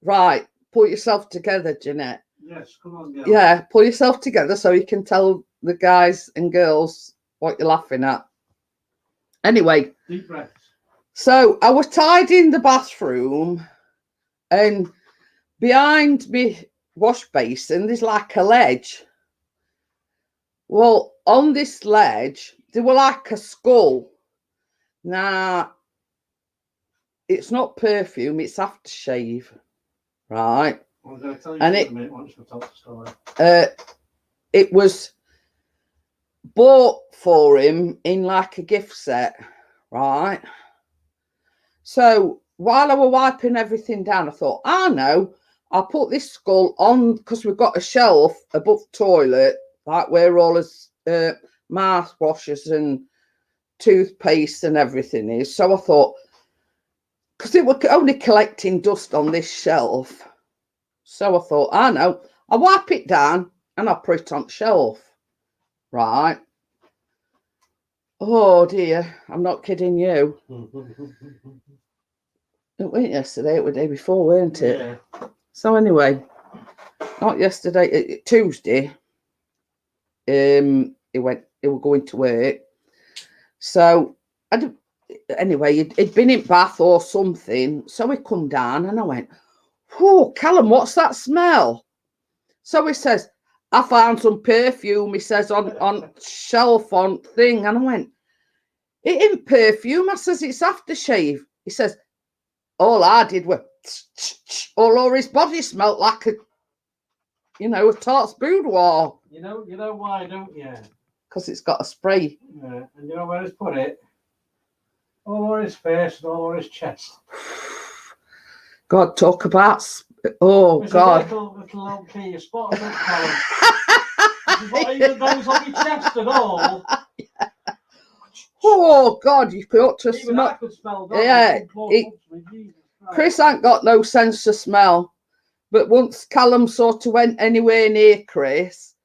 Right, pull yourself together, Jeanette. Yes, come on, girl. Yeah, pull yourself together so you can tell the guys and girls what you're laughing at. Anyway. Deep breaths. So I was tidying the bathroom, and behind me wash basin there's like a ledge. Well, on this ledge there were like a skull. Now, it's not perfume, it's aftershave, right? I'm going to tell you And in a minute once we tell the story. It was bought for him in like a gift set, right? So while I was wiping everything down, I thought, I know, I'll put this skull on, because we've got a shelf above the toilet, like where all his mouthwashes and toothpaste and everything is. So I thought, because it was only collecting dust on this shelf, so I thought, I know, I'll wipe it down and I'll put it on the shelf, right? Oh dear, I'm not kidding you. It went yesterday, it was the day before, weren't it? Yeah. So anyway, not yesterday, Tuesday, he was going to work. So anyway, he'd been in bath or something, so he come down and I went, "Whoa, Callum, what's that smell?" So he says, "I found some perfume," he says, on shelf on thing. And I went, "It ain't perfume." I says, "It's aftershave." He says, "All I did was all over his body smelled like a tart's boudoir." You know why, don't you? Because it's got a spray. Yeah, and you know where he's put it? All over his face and all over his chest. God, talk about. Oh, It's God. a little old key, a spot of colour. Not even those on your chest at all. Oh, God, you ought to even smell. I could smell that. Yeah. Chris ain't got no sense of smell. But once Callum sort of went anywhere near Chris,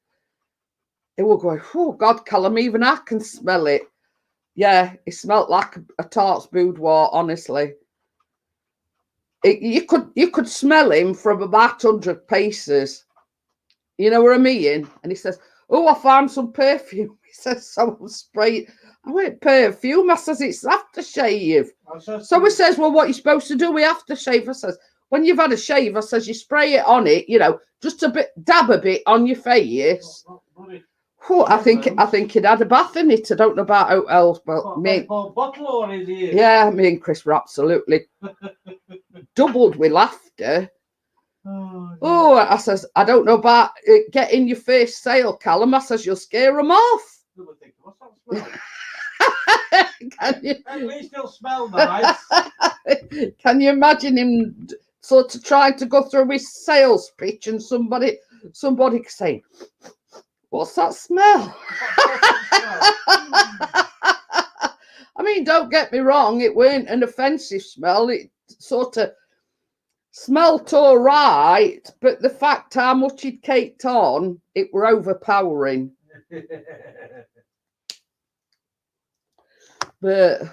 he will go, "Oh, God, Callum, even I can smell it." Yeah, it smelled like a tart's boudoir, honestly. You could smell him from about 100 paces. You know what I mean? And he says, "Oh, I found some perfume." He says, "So I'll spray it." I went, "Perfume?" I says, "It's aftershave." So he says, "Well, what are you supposed to do with aftershave?" I says, "When you've had a shave," I says, "you spray it on it, just a bit, dab a bit on your face." Oh, I think he'd had a bath in it. I don't know about how else, but bottle on his ears. Yeah, me and Chris were absolutely doubled with laughter. Oh, I says, "I don't know about getting your first sale, Callum." I says, "You'll scare them off." What's that smell? At least he'll smell nice. Can you imagine him sort of trying to go through his sales pitch and somebody saying, "What's that smell?" I mean, don't get me wrong, it weren't an offensive smell. It sort of smelt all right, but the fact how much he'd caked on, it were overpowering. But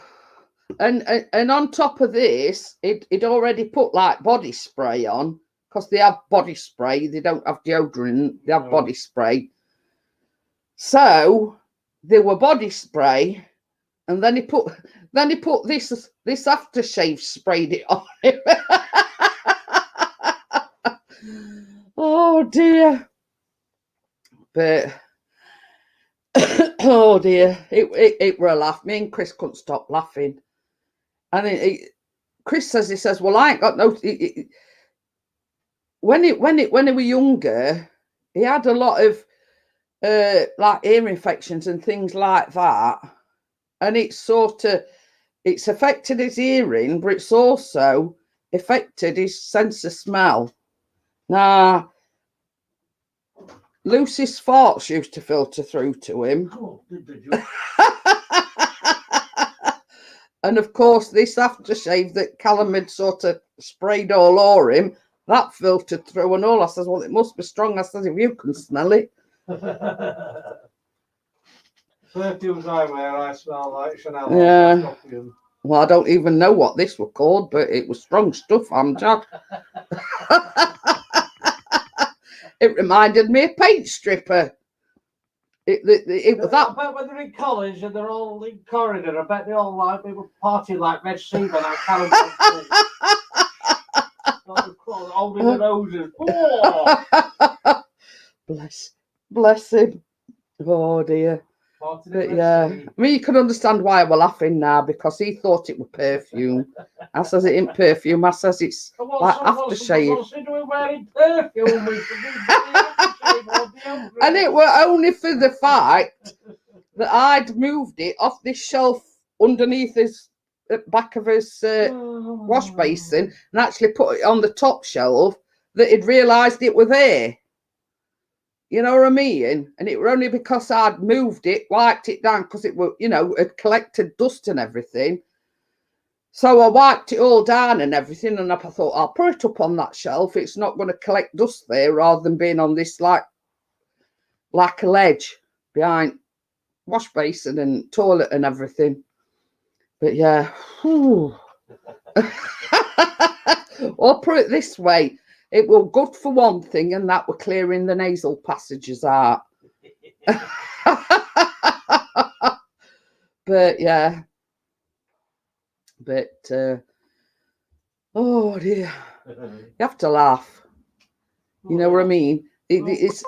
and on top of this, it'd already put like body spray on, because they have body spray. They don't have deodorant. They have body spray. So there were body spray, and then he put this aftershave, sprayed it on him. Oh dear. But oh dear, it were a laugh. Me and Chris couldn't stop laughing. And Chris says, "Well, I ain't got no." When he were younger, he had a lot of like ear infections and things like that, and it's sort of it's affected his hearing, but it's also affected his sense of smell. Now, Lucy's farts used to filter through to him. Oh, did you? And of course, this aftershave that Callum had sort of sprayed all over him, that filtered through and all. I says, well, it must be strong. I says, if you can smell it. Perfumes I wear, I smell like Chanel. Yeah. Well, I don't even know what this was called, but it was strong stuff, Amjad. It reminded me of Paint Stripper. It was that. I bet when they're in college and they're all in corridor, I bet they all like they were partying like Red Sea when I carried holding their noses. Oh! Bless him. Oh dear. But yeah, I mean, you can understand why we're laughing now, because he thought it was perfume. I says it ain't perfume. I says it's like aftershave. What's he doing wearing perfume? And it were only for the fact that I'd moved it off this shelf underneath his back of his wash basin and actually put it on the top shelf that he'd realised it were there. You know what I mean? And it were only because I'd moved it, wiped it down, because it were, you know, had collected dust and everything. So I wiped it all down and everything, and I thought, I'll put it up on that shelf. It's not going to collect dust there, rather than being on this like a ledge behind wash basin and toilet and everything. But yeah, I'll put it this way. It was good for one thing, and that were clearing the nasal passages out. But yeah. But, oh dear. You have to laugh. You know what I mean? It's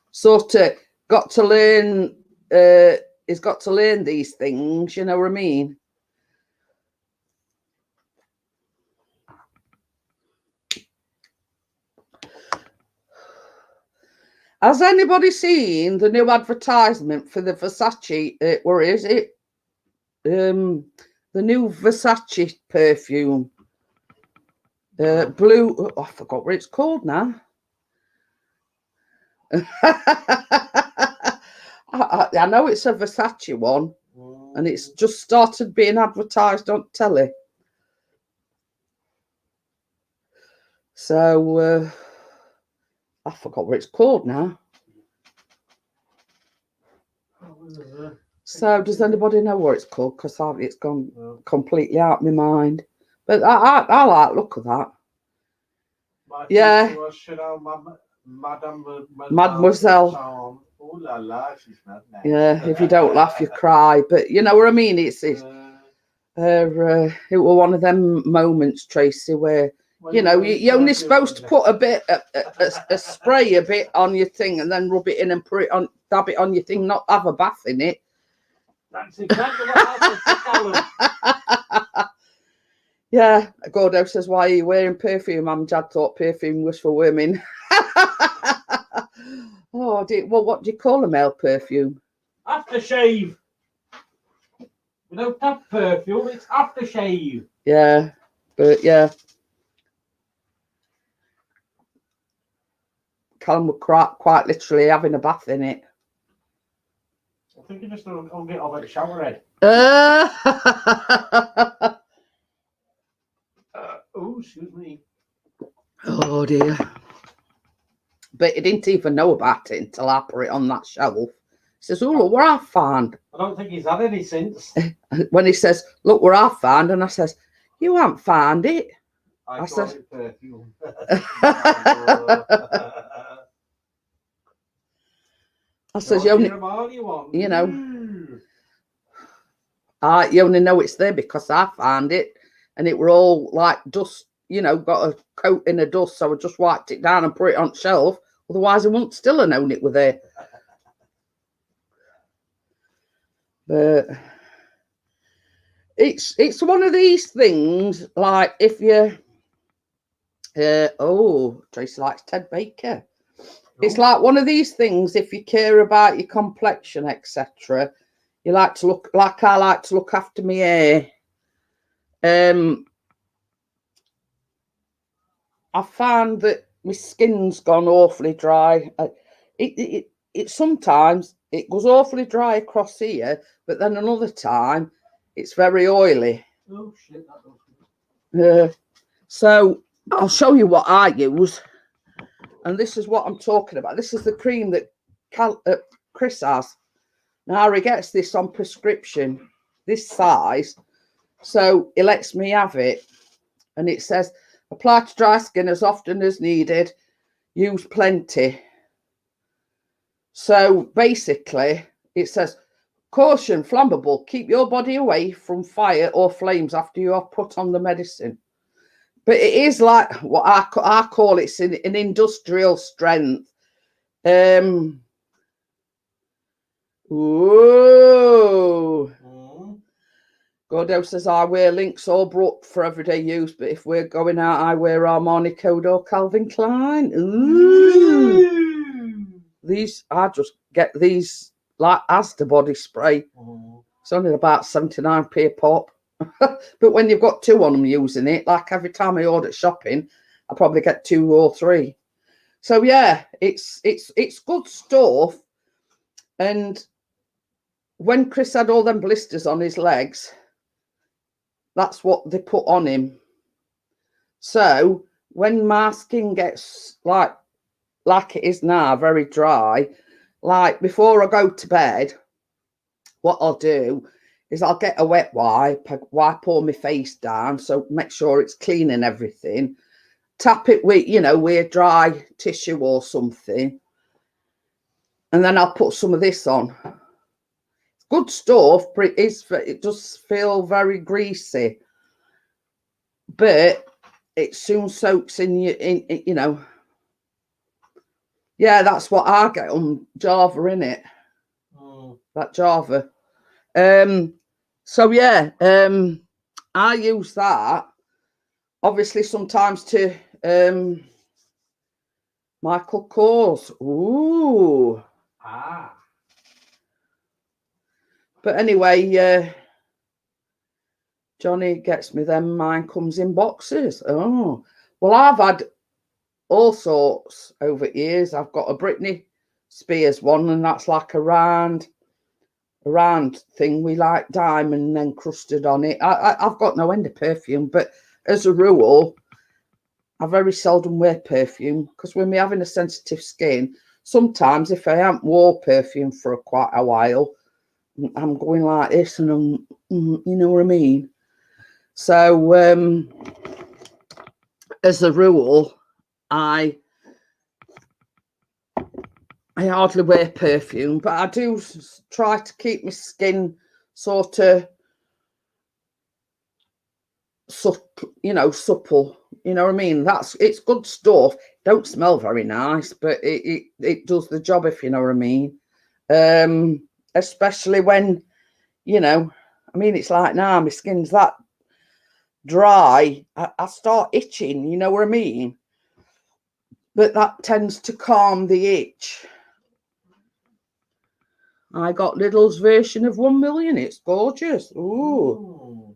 sort of got to learn, he's got to learn these things, you know what I mean? Has anybody seen the new advertisement for the Versace? Where is it? The new Versace perfume. Blue. Oh, I forgot what it's called now. I know it's a Versace one, and it's just started being advertised on telly. So I forgot what it's called now. So does anybody know what it's called? Because it's gone completely out of my mind. But I like look at that. Yeah. Mademoiselle. Ooh la la, she's not nice. Yeah, if you don't laugh, you cry. But you know what I mean? It was one of them moments, Tracy, where you know you're only supposed to put a bit, a spray a bit on your thing, and then rub it in and put it on, dab it on your thing, not have a bath in it. That's exactly what happened to Callum. Yeah, Gordo says, "Why are you wearing perfume?" Amjad thought perfume was for women. Oh, well, what do you call a male perfume? Aftershave. We don't have perfume, it's aftershave. Yeah, but yeah. Callum would quite literally having a bath in it. I think you just don't get off at shower head. Oh, excuse me. Oh dear. But he didn't even know about it until I put it on that shelf. He says, oh, look what I found. I don't think he's had any since. When he says, look what I found, and I says, you haven't found it. I said, it perfume. I says, you only know, you only know it's there because I found it, and it were all like dust, you know, got a coat in the dust, so I just wiped it down and put it on the shelf. Otherwise, I wouldn't still have known it were there. But it's one of these things, like if you, Tracy likes Ted Baker. It's like one of these things, if you care about your complexion, etc., You like to look like I like to look after my hair. I find that my skin's gone awfully dry. It sometimes it goes awfully dry across here, but then another time it's very oily. Oh shit! That So I'll show you what I use, and this is what I'm talking about. This is the cream that Chris has. Now he gets this on prescription, this size, so he lets me have it, and it says apply to dry skin as often as needed. Use plenty. So basically, it says, caution, flammable, keep your body away from fire or flames after you have put on the medicine. But it is like what I call it's an industrial strength. Whoa. Gordo says, I wear Lynx or Brook for everyday use, but if we're going out, I wear Armani Code or Calvin Klein. Ooh. These, I just get these like Asda body spray. It's only about 79p a pop. But when you've got two on them using it, like every time I order shopping, I probably get 2 or 3. So yeah, it's good stuff. And when Chris had all them blisters on his legs, that's what they put on him. So when my skin gets like it is now, very dry, like before I go to bed, what I'll do is I'll get a wet wipe all my face down, so make sure it's clean and everything. Tap it with, with dry tissue or something. And then I'll put some of this on. It's good stuff, but it does feel very greasy. But it soon soaks in you, Yeah, that's what I get on Java, innit? That Java. So yeah, I use that obviously sometimes to Michael Kors. Ooh. But anyway, Johnny gets me them. Mine comes in boxes. Oh, well, I've had all sorts over years. I've got a Britney Spears one, and that's like a round thing with like diamond encrusted on it. I've got no end of perfume, but as a rule, I very seldom wear perfume because when we're having a sensitive skin, sometimes if I haven't wore perfume for quite a while, I'm going like this, and I'm, you know what I mean. So as a rule, I hardly wear perfume, but I do try to keep my skin sort of supple. You know what I mean? It's good stuff. Don't smell very nice, but it does the job, if you know what I mean. Especially when, I mean, it's like now my skin's that dry, I start itching, you know what I mean? But that tends to calm the itch. I got Lidl's version of 1 million. It's gorgeous. Ooh.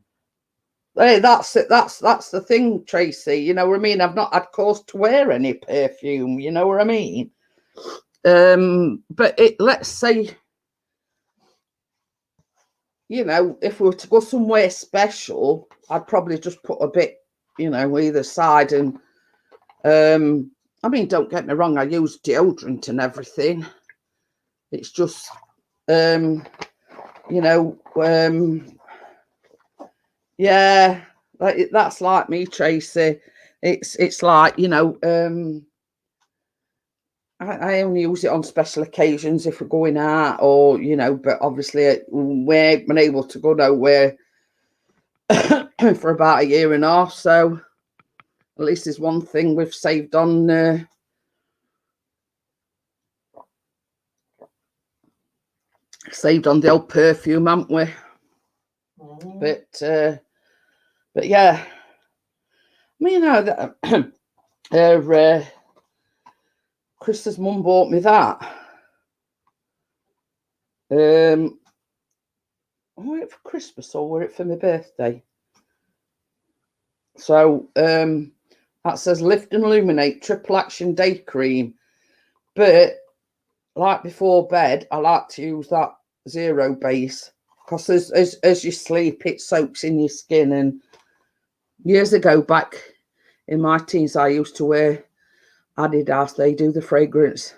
Hey, that's it. That's the thing, Tracy. You know what I mean? I've not had cause to wear any perfume. You know what I mean? But let's say, if we were to go somewhere special, I'd probably just put a bit, either side. And I mean, don't get me wrong, I use deodorant and everything. It's just, yeah, that's like me, Tracy. It's like, I only use it on special occasions if we're going out, or but obviously we haven't been able to go nowhere for about 1.5 years, so at least there's one thing we've saved on the old perfume, haven't we? But yeah, I mean, Chris's mum bought me that. were it for Christmas or were it for my birthday? So that says Lift and Illuminate Triple Action Day Cream. But like before bed, I like to use that zero base because as you sleep, it soaks in your skin. And years ago, back in my teens, I used to wear Adidas. They do the fragrance.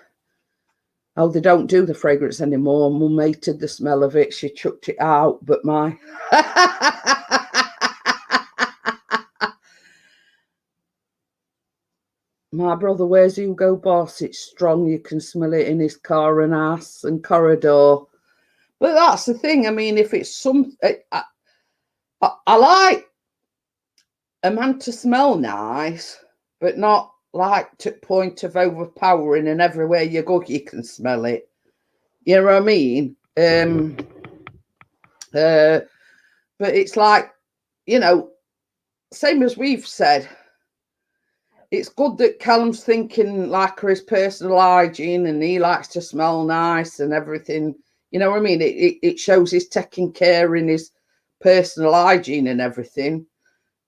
Oh, they don't do the fragrance anymore. Mum hated the smell of it. She chucked it out. But my my brother wears Hugo Boss. It's strong. You can smell it in his car and ass and corridor. But that's the thing. I mean, if it's some, I like a man to smell nice, but not like to point of overpowering, and everywhere you go, you can smell it. You know what I mean? But it's like, you know, same as we've said, it's good that Callum's thinking like his personal hygiene and he likes to smell nice and everything. You know what I mean? It shows he's taking care in his personal hygiene and everything.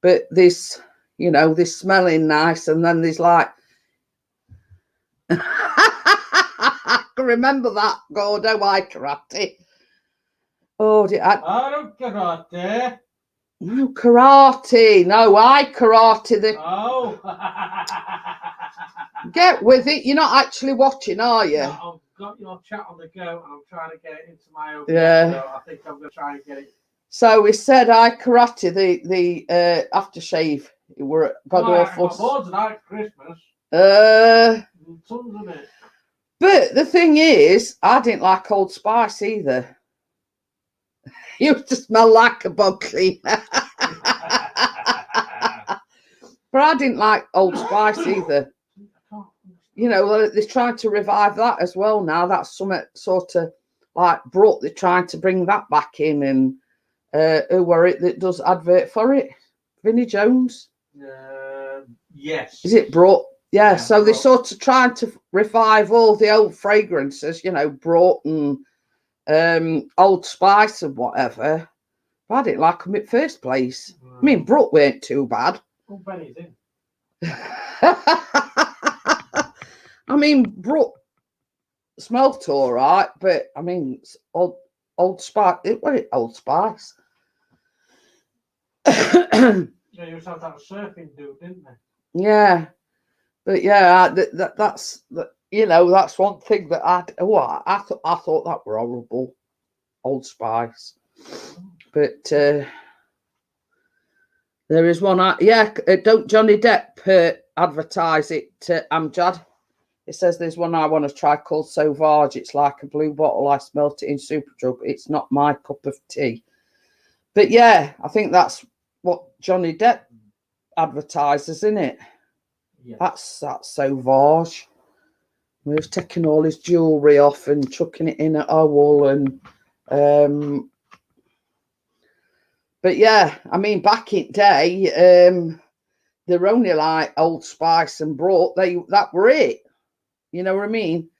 But this, you know, this smelling nice, and then there's like, I can remember that, Gordo, I karate. Oh, I don't karate. No, karate. No, I karate. Oh. Get with it. You're not actually watching, are you? No, I've got your chat on the go and I'm trying to get it into my own. Yeah. So I think I'm going to try and get it. So we said I karate the aftershave. It were god awful. More than that Christmas. Tons of it. But the thing is, I didn't like Old Spice either. You used to smell like a bog cleaner. But I didn't like Old Spice either. You know, they're trying to revive that as well now. That's something sort of like brought. They're trying to bring that back in. And who were it that does advert for it? Vinnie Jones? Yes. Is it brought? Yeah, so they're sort of trying to revive all the old fragrances, you know, brought and Old Spice and whatever. But I didn't like them at first place. I mean, Brooke weren't too bad. Oh, Benny's in. I mean, Brooke smelled all right, but I mean, Old Spice. What is Old Spice? Yeah, you used to have that surfing dude, didn't they? Yeah, but yeah, that's you know, that's one thing that I thought that were horrible, Old Spice. But there is one. Don't Johnny Depp advertise it to Amjad? It says there's one I want to try called Sauvage. It's like a blue bottle. I smelt it in Superdrug. It's not my cup of tea. But yeah, I think that's what Johnny Depp advertises, isn't it? Yeah. That's Sauvage. He was taking all his jewellery off and chucking it in at Owell and but yeah, I mean, back in day, they're only like Old Spice and Brought. That were it. You know what I mean?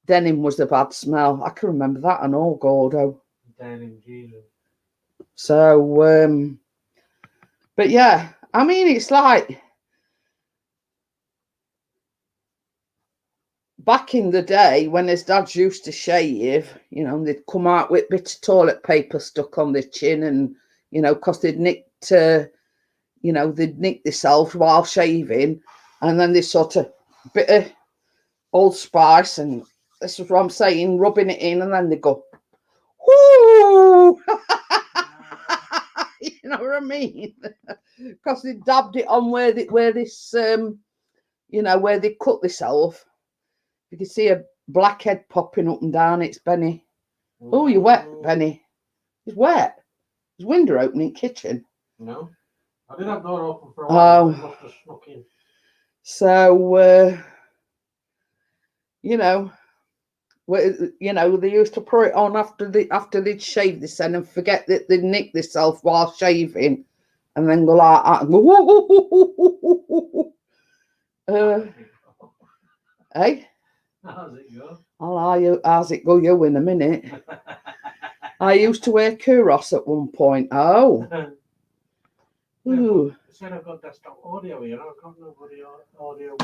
Denim was a bad smell. I can remember that and all, Gordo. Denim, Jesus. So, but yeah, I mean, it's like back in the day when his dads used to shave, you know, they'd come out with a bit of toilet paper stuck on their chin and, you know, because they'd nicked, you know, they'd nick themselves while shaving, and then they sort of bit of Old Spice, and this is what I'm saying, rubbing it in, and then they go, whoo! You know what I mean? Because they dabbed it on where this, you know, where they cut themselves. You can see a blackhead popping up and down. It's Benny. Oh, you're wet, Benny. It's wet. There's window opening kitchen. No. I did have door open for a while. Oh. Must have snuck in. So, you know, they used to put it on after they'd shaved this and forget that they'd nick themselves while shaving, and then go like that and go, hey? How's it go? I'll lie you, how's it go you in a minute. I used to wear Kuros at one point. Oh. Ooh. I said I've got desktop audio here. I've got nobody audio.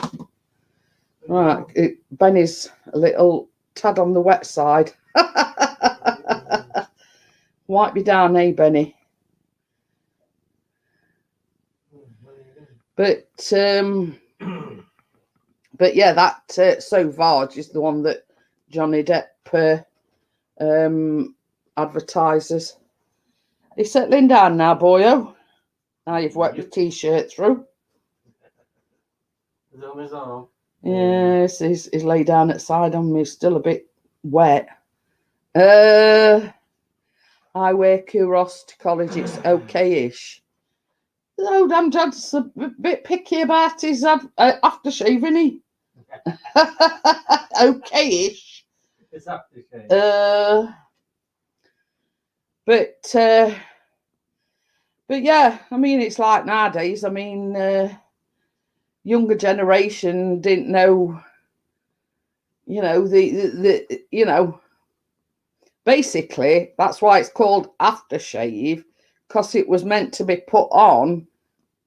Right. Benny's a little tad on the wet side. Wipe me down, eh, Benny? But yeah, that Sauvage is the one that Johnny Depp advertises. He's settling down now, boyo. Now you've wet your t-shirt through. Is it on his arm? Yes, he's laid down at side on me. Still a bit wet. I wear Kuros to college. It's okay-ish. No, damn dad's a bit picky about his aftershave, isn't he? Okay-ish. It's aftershave. But yeah, I mean, it's like nowadays. I mean, younger generation didn't know, basically that's why it's called aftershave, because it was meant to be put on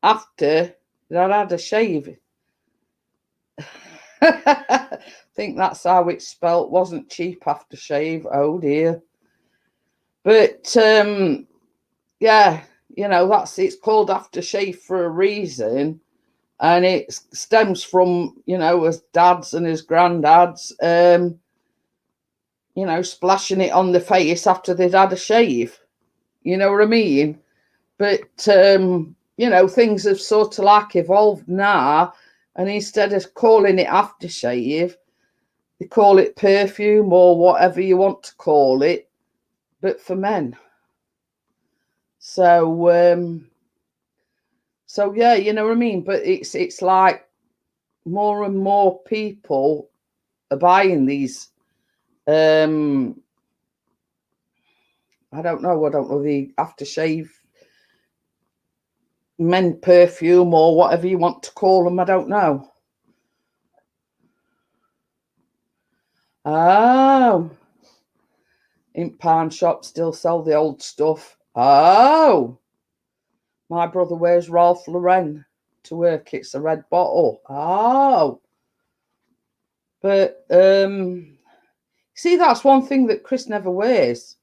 after they'd had a shave. I think that's how it's spelt. Wasn't cheap aftershave. Oh dear. But yeah, it's called aftershave for a reason, and it stems from his dads and his granddads splashing it on the face after they'd had a shave. You know what I mean? But things have sort of like evolved now, and instead of calling it aftershave, they call it perfume or whatever you want to call it, but for men. So yeah, you know what I mean? But it's like more and more people are buying these I don't know, the aftershave men perfume or whatever you want to call them. I don't know. Oh, in pawn shops still sell the old stuff. Oh, my brother wears Ralph Lauren to work. It's a red bottle. Oh, but see, that's one thing that Chris never wears.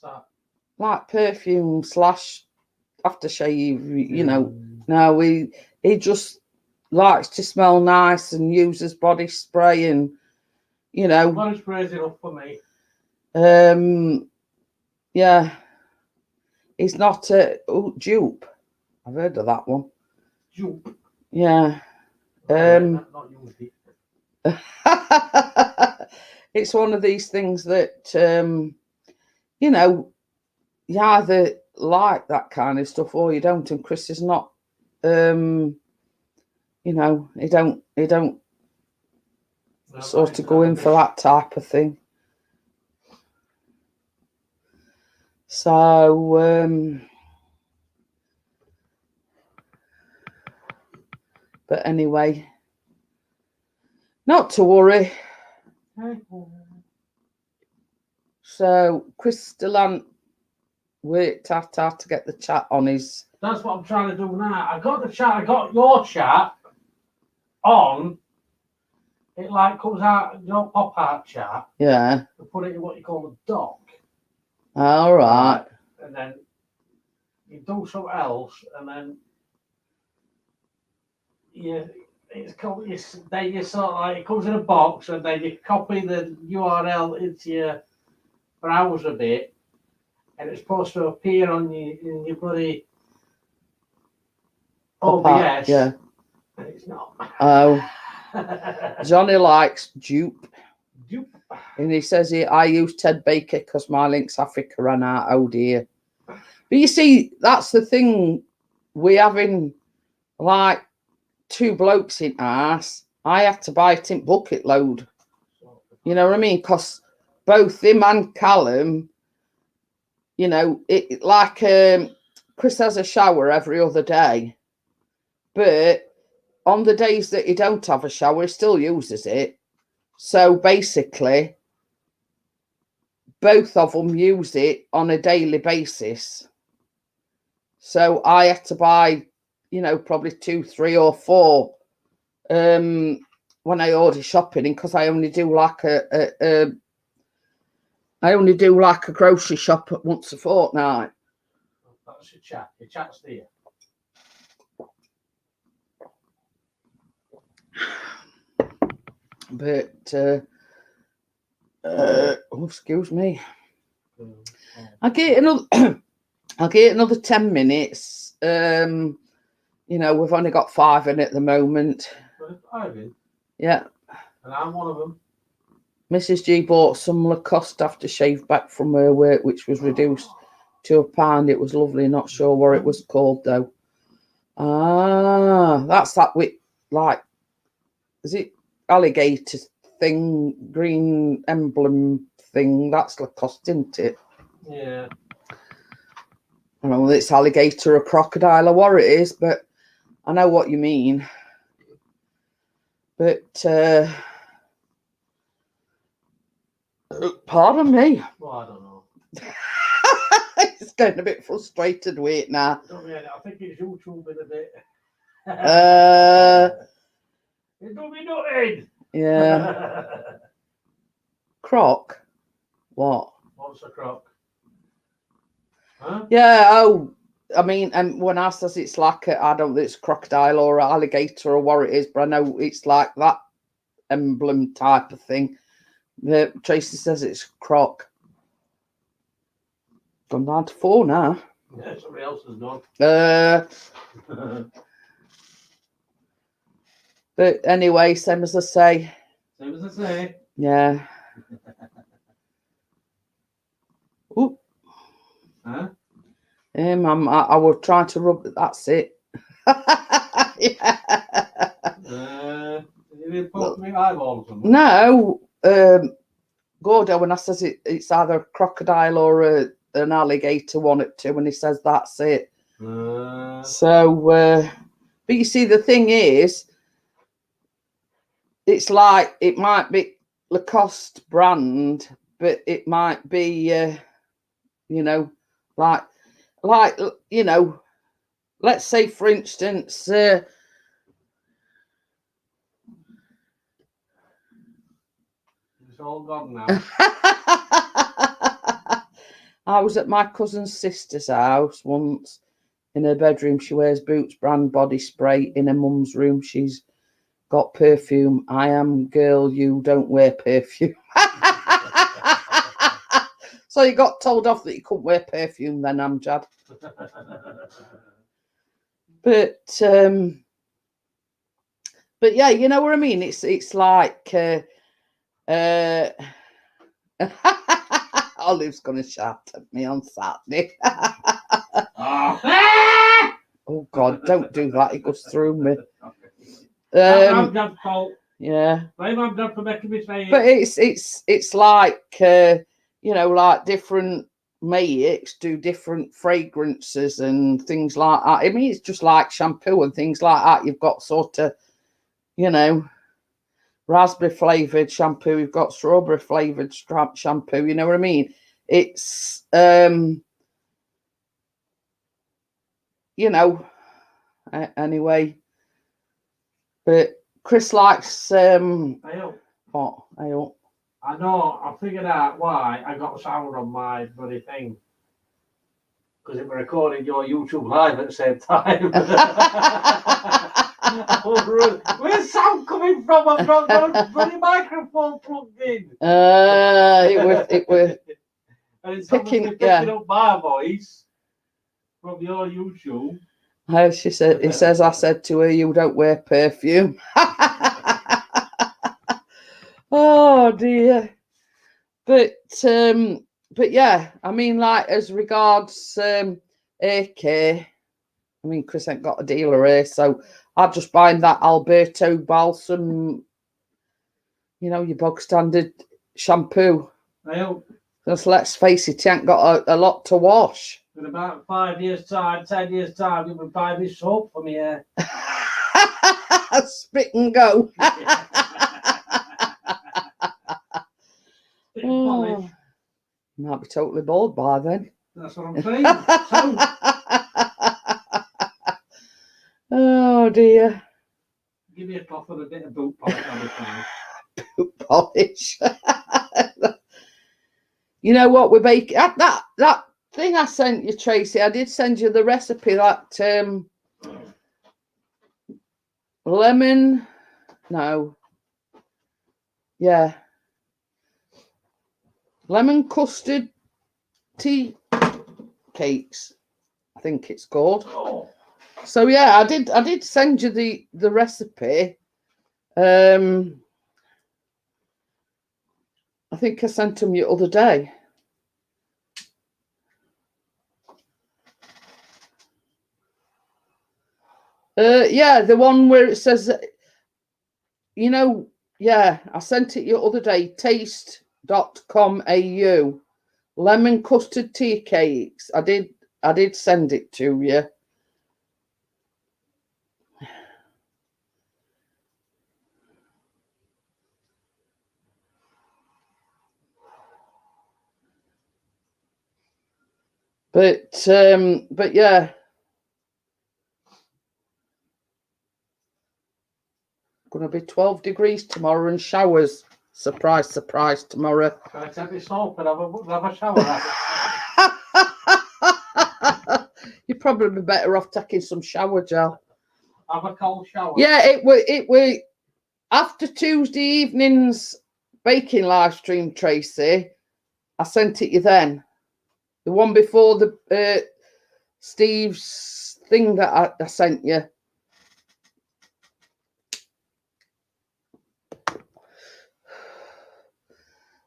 What's that? Like perfume / aftershave. No, he just likes to smell nice and uses body spray, and Body spray is enough for me. Yeah, he's not dupe. I've heard of that one. Dupe. Yeah. Not used it. It's one of these things that you either like that kind of stuff or you don't, and Chris is not he don't sort of go in for that type of thing. So but anyway, not to worry. So Chris still hasn't worked out how to get the chat on his. That's what I'm trying to do now. I got the chat. I got your chat on. It like comes out your pop art chat. Yeah. To put it in what you call a dock. All right. And then you do something else, and then then you sort of like it comes in a box, and then you copy the URL into your browser bit, and it's supposed to appear on in your bloody OBS. Yeah. And it's not. Oh. Johnny likes dupe. Dupe. And he says I use Ted Baker because my links Africa ran out. Oh dear. But you see, that's the thing. We having like 2 blokes in arse. I had to buy it in bucket load. You know what I mean? Because both him and Callum, it like Chris has a shower every other day, but on the days that he don't have a shower, he still uses it. So basically, both of them use it on a daily basis. So I had to buy, you know, probably 2, 3 or 4 when I order shopping, because I only do like a grocery shop at once a fortnight. That's your chat. Your chat's there. But oh, excuse me. I'll get another 10 minutes. You know, we've only got 5 in at the moment. 5 in? Yeah. And I'm one of them. Mrs. G bought some Lacoste aftershave back from her work, which was reduced to £1. It was lovely. Not sure what it was called though. Ah, that's that with, like, is it alligator thing, green emblem thing? That's Lacoste, isn't it? Yeah. I don't know whether it's alligator or crocodile or what it is, but I know what you mean. But pardon me. Well, I don't know. It's getting a bit frustrated with it now. I think it's YouTube in a bit. It don't be nothing. Yeah. Croc? What? What's a croc? Huh? Yeah, oh, I mean, when I says it's like I don't know, it's crocodile or alligator or what it is, but I know it's like that emblem type of thing. Tracy says it's croc. Gone down to 4 now. Yeah, somebody else has gone. But anyway, same as I say. Same as I say. Yeah. Ooh. Huh? I will try to rub. That's it. Yeah. You didn't poke me eyeballs or something? No. Gordo, when I says it's either a crocodile or an alligator, one at 2, and he says that's it. So, but you see, the thing is, it's like it might be Lacoste brand, but it might be, you know, like you know, let's say for instance, it's all gone now. I was at my cousin's sister's house once. In her bedroom, she wears Boots brand body spray. In her mum's room, she's got perfume. I am girl, you don't wear perfume. So you got told off that you couldn't wear perfume then, Amjad. But yeah, you know what I mean? It's like Olive's gonna shout at me on Saturday. Oh God, don't do that. It goes through me. I'm Dad's fault. Yeah. Blame my dad for making me say it. But it's like you know, like different makes do different fragrances and things like that. I mean, it's just like shampoo and things like that. You've got sort of, you know, raspberry flavoured shampoo. You've got strawberry flavoured shampoo. You know what I mean? It's you know, anyway. But Chris likes what? I know, I figured out why I got sound on my bloody thing. Because it was recording your YouTube live at the same time. Where's sound coming from? I've not got a bloody microphone plugged in. It was and it's picking up my voice from your YouTube. She said, he says, I said to her, you don't wear perfume. Oh dear. But yeah, I mean, like as regards AK, I mean, Chris ain't got a dealer here, so I'll just buy that Alberto balsam, you know, your bog standard shampoo. Because let's face it, he ain't got a lot to wash. In about 5 years' time, 10 years' time, you will buy me soap for me hair. Spit and go. Oh. Might be totally bald by then. That's what I'm saying. So, Oh dear. give me a cloth and a bit of boot polish on it now. Boot polish. You know what? We're baking that thing I sent you, Tracy. I did send you the recipe. That lemon. No. Yeah. Lemon custard tea cakes, I think it's called. Oh. So yeah, I did send you the recipe. I think I sent them the other day. Yeah, the one where it says, you know, yeah, I sent it the other day, taste.com.au. Lemon custard tea cakes. I did send it to you. But yeah. Gonna be 12 degrees tomorrow and showers. Surprise, surprise tomorrow. Can I take this off and have a shower? You'd probably be better off taking some shower gel. Have a cold shower. Yeah, it were after Tuesday evening's baking live stream, Tracy. I sent it you then. The one before the Steve's thing that I sent you.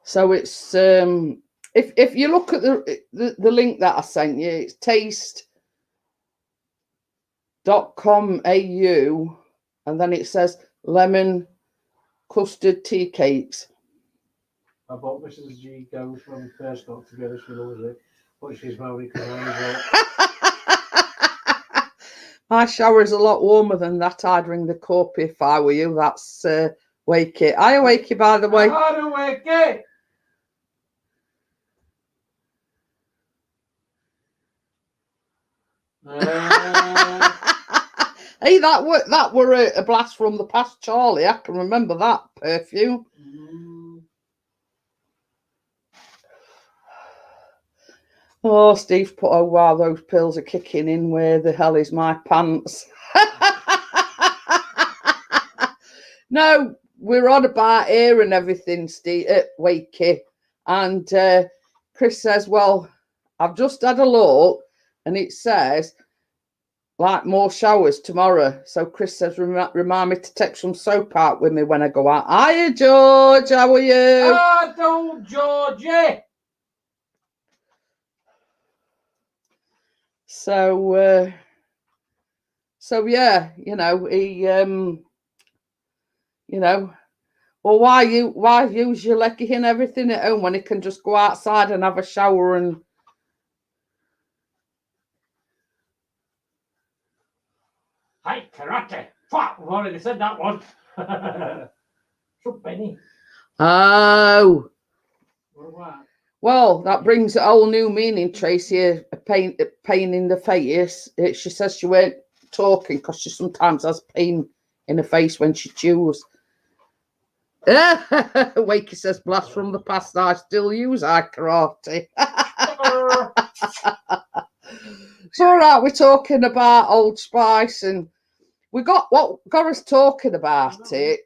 So it's if you look at the link that I sent you, it's taste.com.au and then it says lemon custard tea cakes. I bought Mrs. G goes when we first got together. She loves it, but she's married because My shower is a lot warmer than that. I'd ring the corp if I were you. That's Wakey. Hi, Wakey, by the way. Hi, Wakey. Hey, that were a blast from the past, Charlie. I can remember that perfume. Oh, Steve put, oh wow, those pills are kicking in. Where the hell is my pants? No, we're on about air and everything, Steve, Wakey. And Chris says, well, I've just had a look and it says like more showers tomorrow. So Chris says, remind me to take some soap out with me when I go out. Hiya, George. How are you? Hello, Georgie. So yeah, you know, he, you know, well, why use your leggy and everything at home when he can just go outside and have a shower and. Hi, karate. Fuck, we've already said that one. So Benny. Oh. What? Well, that brings a whole new meaning, Tracy. A pain in the face. She says she weren't talking because she sometimes has pain in her face when she chews. Wakey says, blast from the past. I still use karate. It's all right. We're talking about Old Spice, and we got what got us talking about it.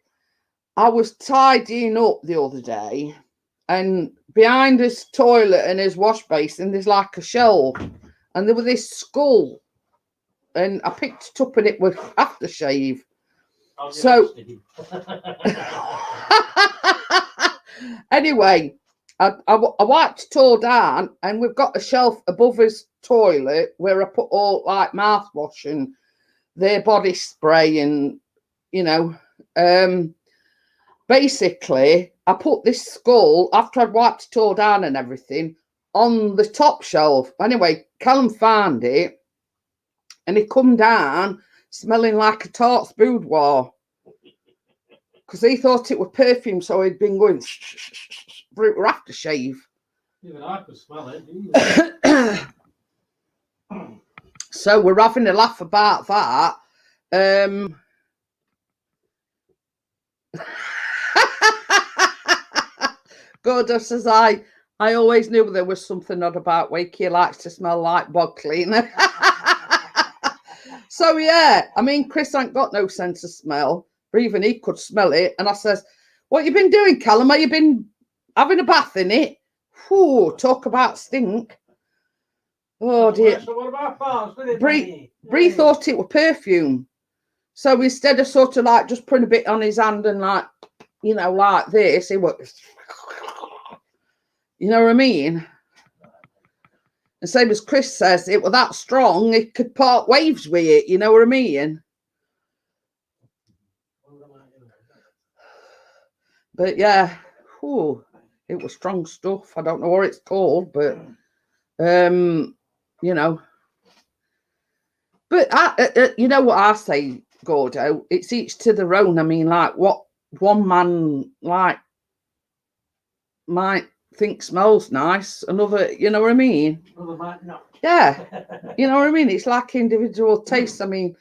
I was tidying up the other day, and behind his toilet and his wash basin, there's like a shelf, and there was this skull, and I picked it up, and it was aftershave. So anyway, I wiped it all down, and we've got a shelf above his toilet where I put all like mouthwash and their body spray, and you know, basically I put this skull after I'd wiped it all down and everything on the top shelf. Anyway, Callum found it, and he come down smelling like a tart's boudoir because he thought it was perfume, so he'd been going for aftershave. Even I could smell it. So we're having a laugh about that. Gordo says, I always knew there was something odd about Wakey. Likes to smell like bog cleaner. So yeah, I mean, Chris ain't got no sense of smell, but even he could smell it. And I says, what you been doing, Callum? Have you been having a bath in it? Whew, talk about stink. Oh dear. So what about farts? Bree thought it was perfume. So instead of sort of like just putting a bit on his hand and like, you know, like this, he was, you know what I mean? The same as Chris says, it was that strong, it could part waves with it, you know what I mean? But yeah, whew, it was strong stuff. I don't know what it's called, but you know. But you know what I say, Gordo? It's each to their own. I mean, like what one man like might think smells nice, another, you know what I mean? Another might not. Yeah, you know what I mean. It's like individual tastes. I mean,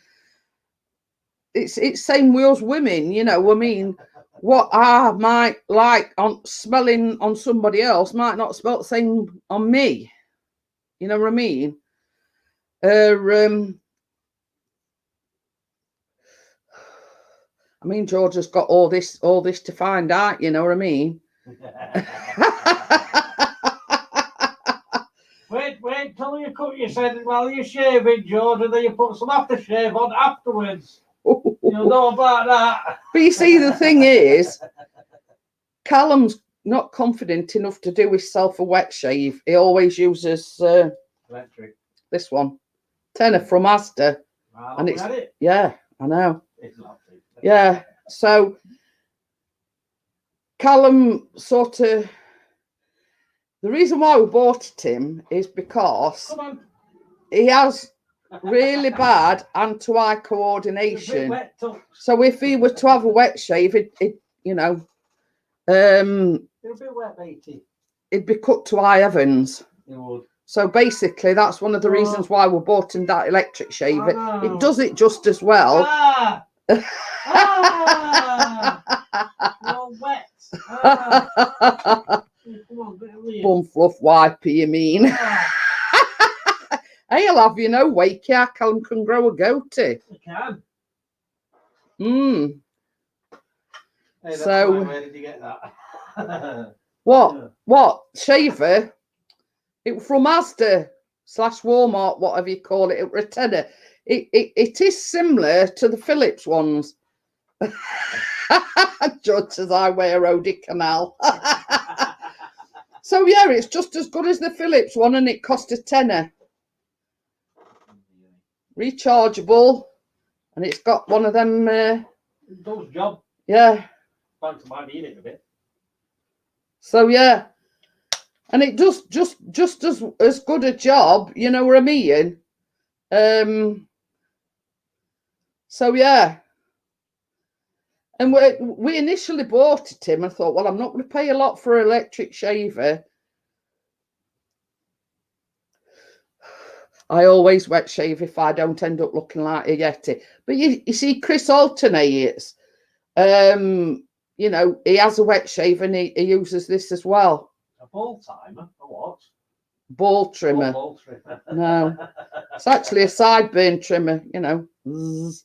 it's same with us women. You know, I mean, what I might like on smelling on somebody else might not smell the same on me. You know what I mean? I mean, Georgia's got all this to find out. You know what I mean? Wait till you cut your head while you're shaving, George, and then you put some aftershave on afterwards. You'll know about that. But you see, the thing is, Callum's not confident enough to do himself a wet shave. He always uses electric. This one, tenner from Asda, and it's yeah, I know. It's lovely. Yeah, so Callum sort of. The reason why we bought it him is because he has really bad hand-to-eye coordination. So if he were to have a wet shave, it you know, it'd be wet, matey. It'd be cut to high heavens. It would. So basically, that's one of the reasons why we bought him that electric shaver. It does it just as well. You're wet. Bum fluff wiper, you mean? Hey, I'll have you know, Wakey, Callum can grow a goatee. You can. Hey, so, where did you get that? What? Shaver? It was from Asda / Walmart, whatever you call it. It was a tenner. It is similar to the Philips ones. Judge says I wear Odie Canal. So yeah, it's just as good as the Philips one, and it cost a tenner. Rechargeable, and it's got one of them. It does job. Yeah. Thanks, might need it a bit. So yeah, and it does just as good a job. You know what I mean? So yeah. And we initially bought it him and thought, well, I'm not going to pay a lot for an electric shaver. I always wet shave if I don't end up looking like a Yeti. But you see, Chris alternates. You know, he has a wet shave and he uses this as well. A ball timer? A what? Ball trimmer. Ball trimmer. No. It's actually a sideburn trimmer, you know. Zzz.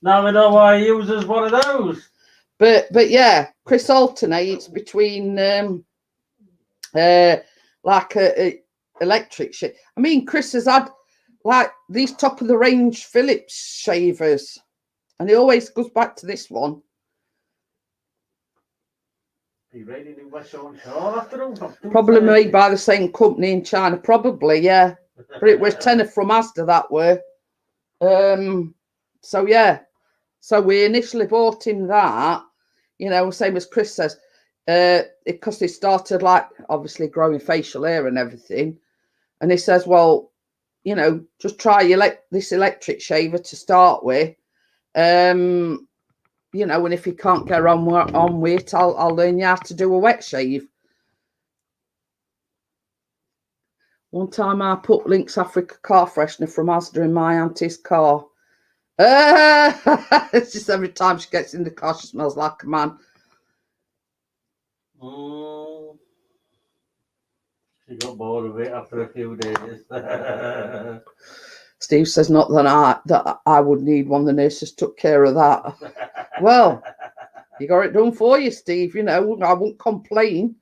Now we know why he uses one of those. But yeah, Chris alternates between like a electric shit. I mean, Chris has had like these top of the range Philips shavers, and he always goes back to this one. Probably made by the same company in China, probably, yeah. But it was tenner from Asda that way. So yeah, so we initially bought him that, you know, same as Chris says, because he started like obviously growing facial hair and everything, and he says, well, you know, just try this electric shaver to start with. You you know, and if you can't get on with it, I'll learn you how to do a wet shave. One time I put Lynx Africa car freshener from Asda in my auntie's car. It's just every time she gets in the car, she smells like a man. She got bored of it after a few days. Steve says not that I would need one. The nurses took care of that. Well, you got it done for you, Steve. You know, I won't complain.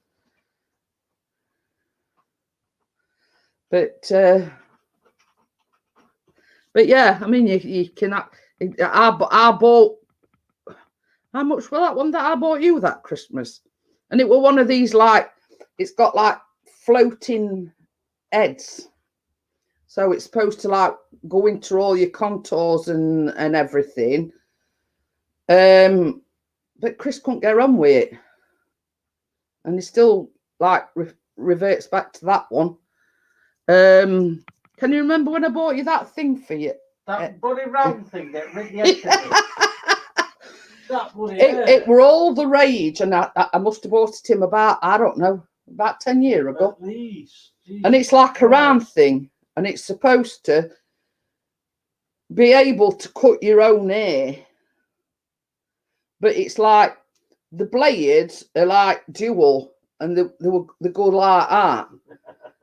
But yeah, I mean, you cannot. I bought. How much was that one that I bought you that Christmas? And it was one of these, like, it's got like floating heads, so it's supposed to like go into all your contours and everything. But Chris couldn't get on with it, and he still like reverts back to that one. Can you remember when I bought you that thing for you? That bloody round thing that ripped the head to it were all the rage, and I must have bought it him about, I don't know, about 10 years ago. And it's like a round thing, and it's supposed to be able to cut your own hair, but it's like the blades are like dual, and they go like that.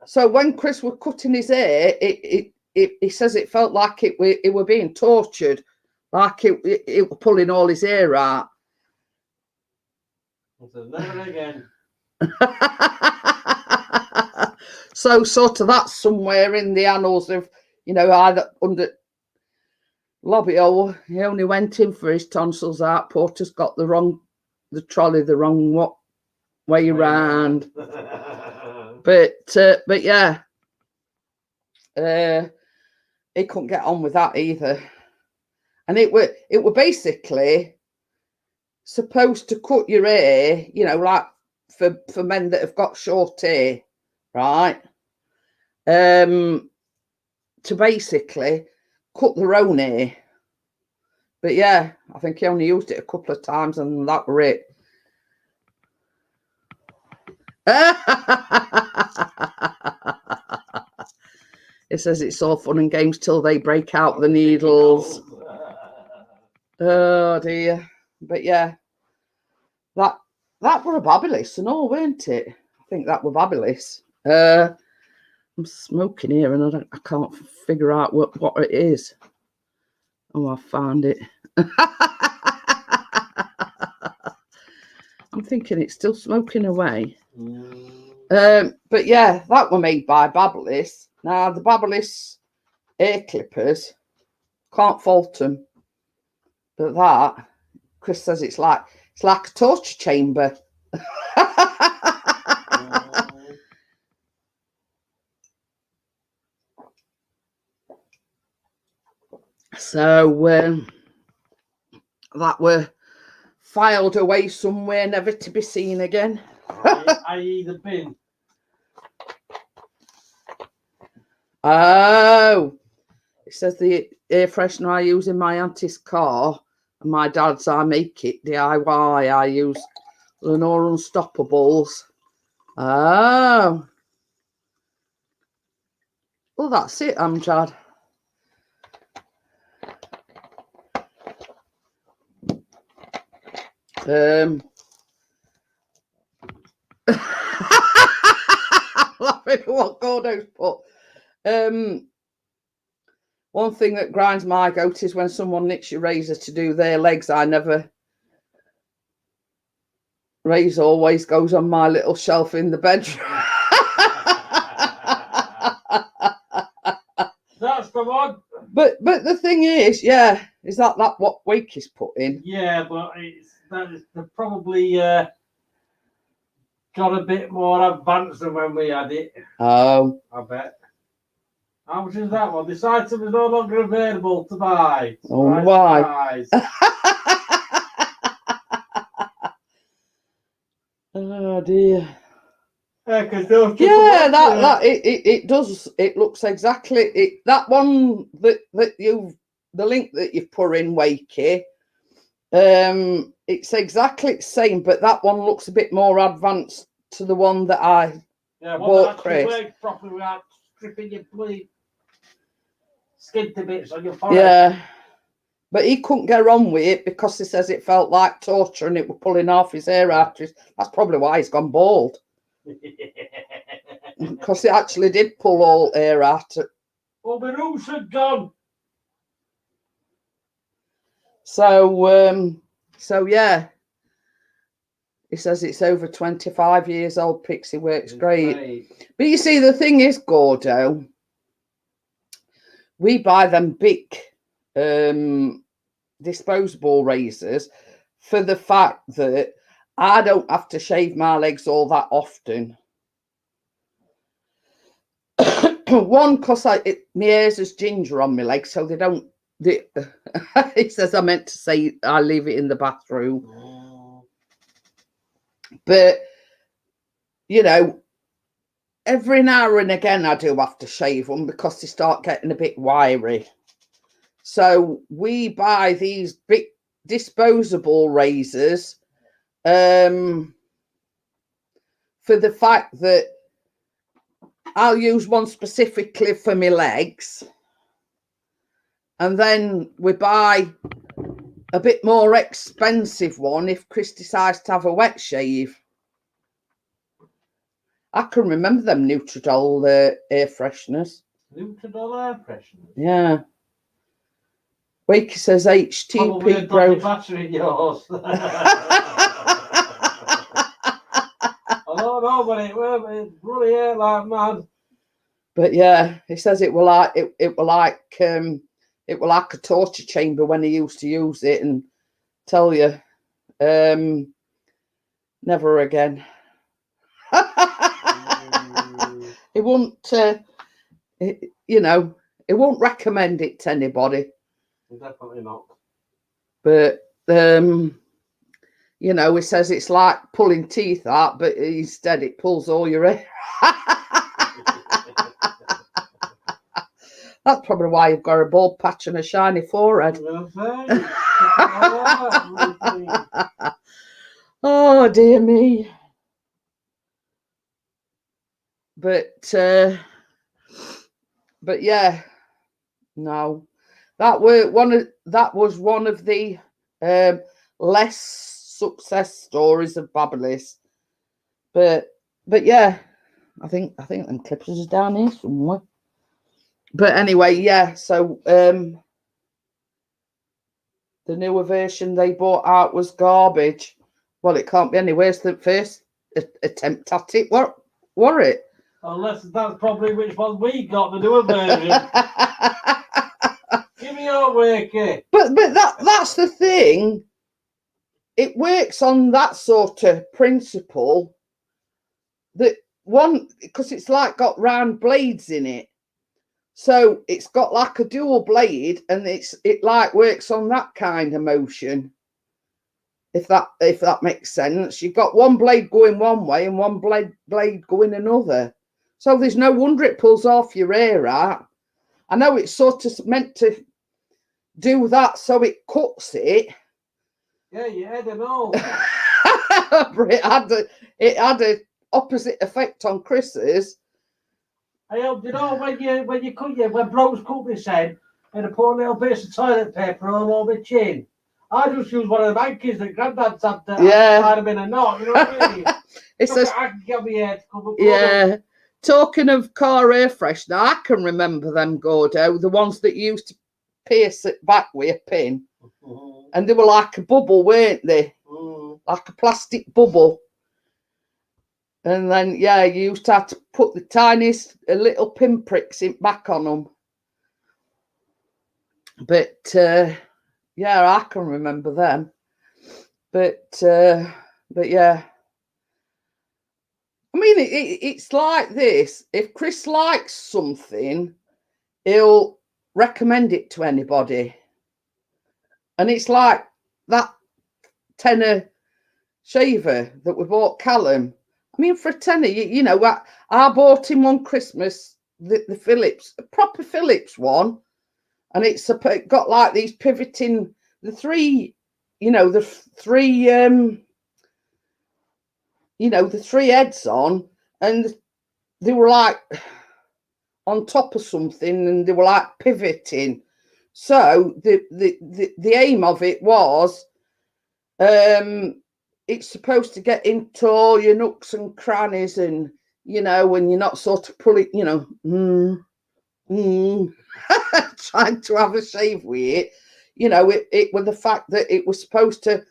So when Chris was cutting his hair, he says it felt like it were being tortured, like it were pulling all his hair out. I said, never again. So sort of that's somewhere in the annals of, you know, either under Lobby, he only went in for his tonsils out. Porter's got the trolley the wrong way around. But yeah, he couldn't get on with that either. And it were basically supposed to cut your hair, you know, like for men that have got short hair, right? To basically cut their own hair. But yeah, I think he only used it a couple of times, and that were it. It says it's all fun and games till they break out the needles. Oh dear. But yeah, that were a babulous and all, weren't it? I think that were babulous. I'm smoking here, and I can't figure out what it is. Oh, I found it. I'm thinking it's still smoking away. But yeah, that were made by Babyliss. Now the Babyliss hair clippers, can't fault them. But that, Chris says it's like a torture chamber. So that were filed away somewhere, never to be seen again. I.e. the bin. Oh, it says the air freshener I use in my auntie's car, and my dad's I make it DIY. I use Lenore Unstoppables. Oh, well, that's it, Amjad. Laughing at what Gordo's put. One thing that grinds my goat is when someone nicks your razor to do their legs. I never. Razor always goes on my little shelf in the bedroom. That's the one. But the thing is, yeah, is that what Wake is put in? Yeah, but they've probably got a bit more advanced than when we had it. Oh, I bet. How much is that one? This item is no longer available to buy. Oh, why? Oh dear. Yeah, because it does. It looks exactly that one that the link that you've put in, Wakey. It's exactly the same, but that one looks a bit more advanced to the one that I bought Chris. Works properly without stripping your bleed skin to bits on your forehead. Yeah, but he couldn't get on with it because he says it felt like torture and it was pulling off his hair arteries. That's probably why he's gone bald. Because it actually did pull all hair out. Well, my roots are gone. So yeah. He says it's over 25 years old. Pixie works great. But you see, the thing is, Gordo, we buy them big disposable razors for the fact that I don't have to shave my legs all that often. One, because my hair's as ginger on my legs, so they don't. He says I meant to say I leave it in the bathroom. But, you know, every now and again I do have to shave them because they start getting a bit wiry. So we buy these big disposable razors for the fact that I'll use one specifically for my legs. And then we buy a bit more expensive one if Chris decides to have a wet shave. I can remember them Nutridol air fresheners. Nutridol air fresheners? Yeah. Wakey says HTP growth. Battery in yours. I don't know, but it will bloody air like mad. But yeah, he says it will like a torture chamber when he used to use it, and tell you, never again. He won't, you know, he won't recommend it to anybody. Definitely not. But you know, he says it's like pulling teeth out, but instead it pulls all your hair. That's probably why you've got a bald patch and a shiny forehead. Oh dear me. But yeah, no, that was one of the less success stories of Babyliss. But yeah, I think them clippers is down here somewhere. But anyway, yeah, so the newer version they bought out was garbage. Well, it can't be any worse than first attempt at it. What were it? Unless that's probably which one we got, the newer version. Give me your wakey. But that's the thing. It works on that sort of principle. That one, because it's like got round blades in it. So it's got like a dual blade, and it like works on that kind of motion. If that makes sense. You've got one blade going one way and one blade going another. So there's no wonder it pulls off your hair out. I know it's sort of meant to do that so it cuts it. Yeah, your head and all. But it had a opposite effect on Chris's. I hope, you know, when blokes cut this head and they put little bits of toilet paper all over the chin, I just use one of the bankies that Granddad's had to tied them in a knot, you know what I mean? It says, I can get my hair to cover. Yeah. Talking of car air freshener, I can remember them, Gordo, the ones that used to pierce it back with a pin. And they were like a bubble, weren't they? Like a plastic bubble. And then, yeah, you used to have to put the tiniest little pinpricks back on them. But, yeah, I can remember them. But yeah. I mean, it's like this. If Chris likes something, he'll recommend it to anybody. And it's like that tenner shaver that we bought Callum. I mean, for a tenner, you know, I bought him one Christmas, the Philips, a proper Philips one. And it's got like these pivoting, the three, you know, the three, you know, the three heads on, and they were like on top of something, and they were like pivoting. So the aim of it was, it's supposed to get into all your nooks and crannies, and you know, when you're not sort of pulling, you know, trying to have a shave with it, you know, it was the fact that it was supposed to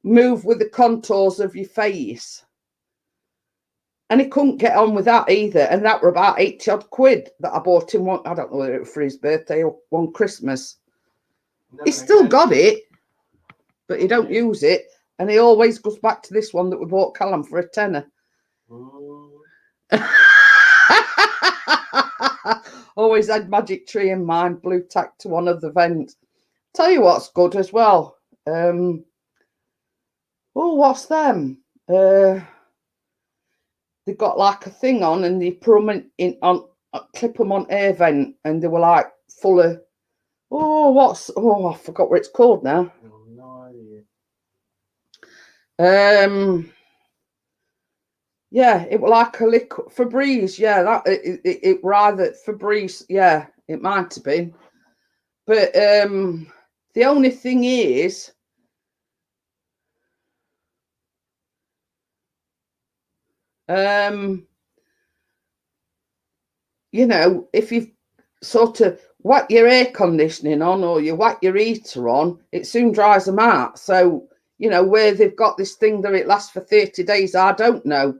move with the contours of your face. And he couldn't get on with that either. And that were about 80 odd quid that I bought him one. I don't know whether it was for his birthday or one Christmas. He's still got it, but he don't use it. And he always goes back to this one that we bought Callum for a tenner. Always had Magic Tree in mind, blue tack to one of the vents. Tell you what's good as well. Oh, what's them? They've got like a thing on, and they put them in on, clip them on air vent, and they were like full of. I forgot what it's called now. No idea. Yeah, it was like a liquid Febreze. Yeah, that it rather Febreze. Yeah, it might have been. But the only thing is, you know, if you've sort of whack your air conditioning on or you whack your heater on, it soon dries them out. So, you know, where they've got this thing that it lasts for 30 days, I don't know.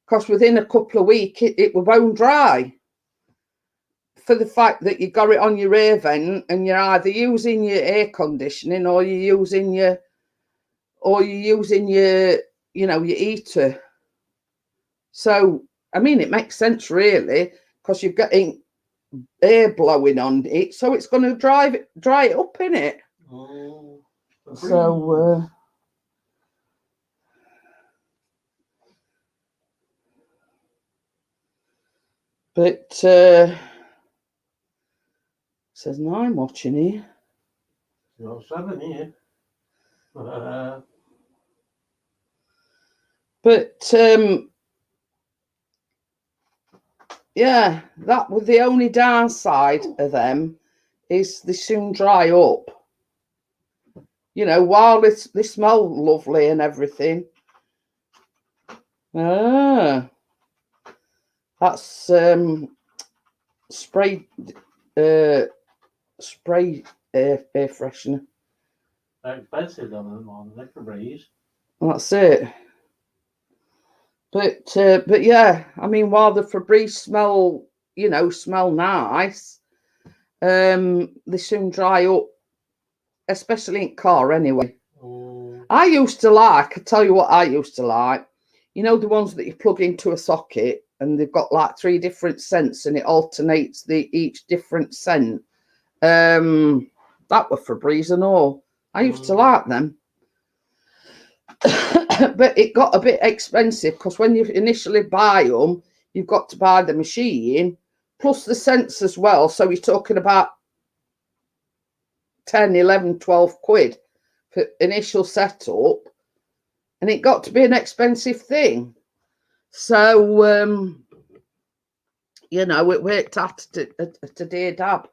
Because within a couple of weeks, it will bone dry. For the fact that you got it on your air vent, and you're either using your air conditioning or you're using your, you know, your heater. So, I mean, it makes sense really, because you're getting air blowing on it, so it's going to dry it up, innit? So, but says 9 watching here. You're 7 here. But yeah, that was the only downside of them, is they soon dry up. You know, while they smell lovely and everything. That's spray air freshener. They're expensive on them on Febreze. That's it. But yeah, I mean, while the Febreze smell nice, they soon dry up, especially in car anyway. I tell you what I used to like, you know, the ones that you plug into a socket and they've got like 3 different scents and it alternates each different scent. That were Febreze and all. I used to like them. But it got a bit expensive, because when you initially buy them, you've got to buy the machine plus the scents as well. So you're talking about 10, 11, 12 quid for initial setup, and it got to be an expensive thing. So you know, it worked out to dear dab.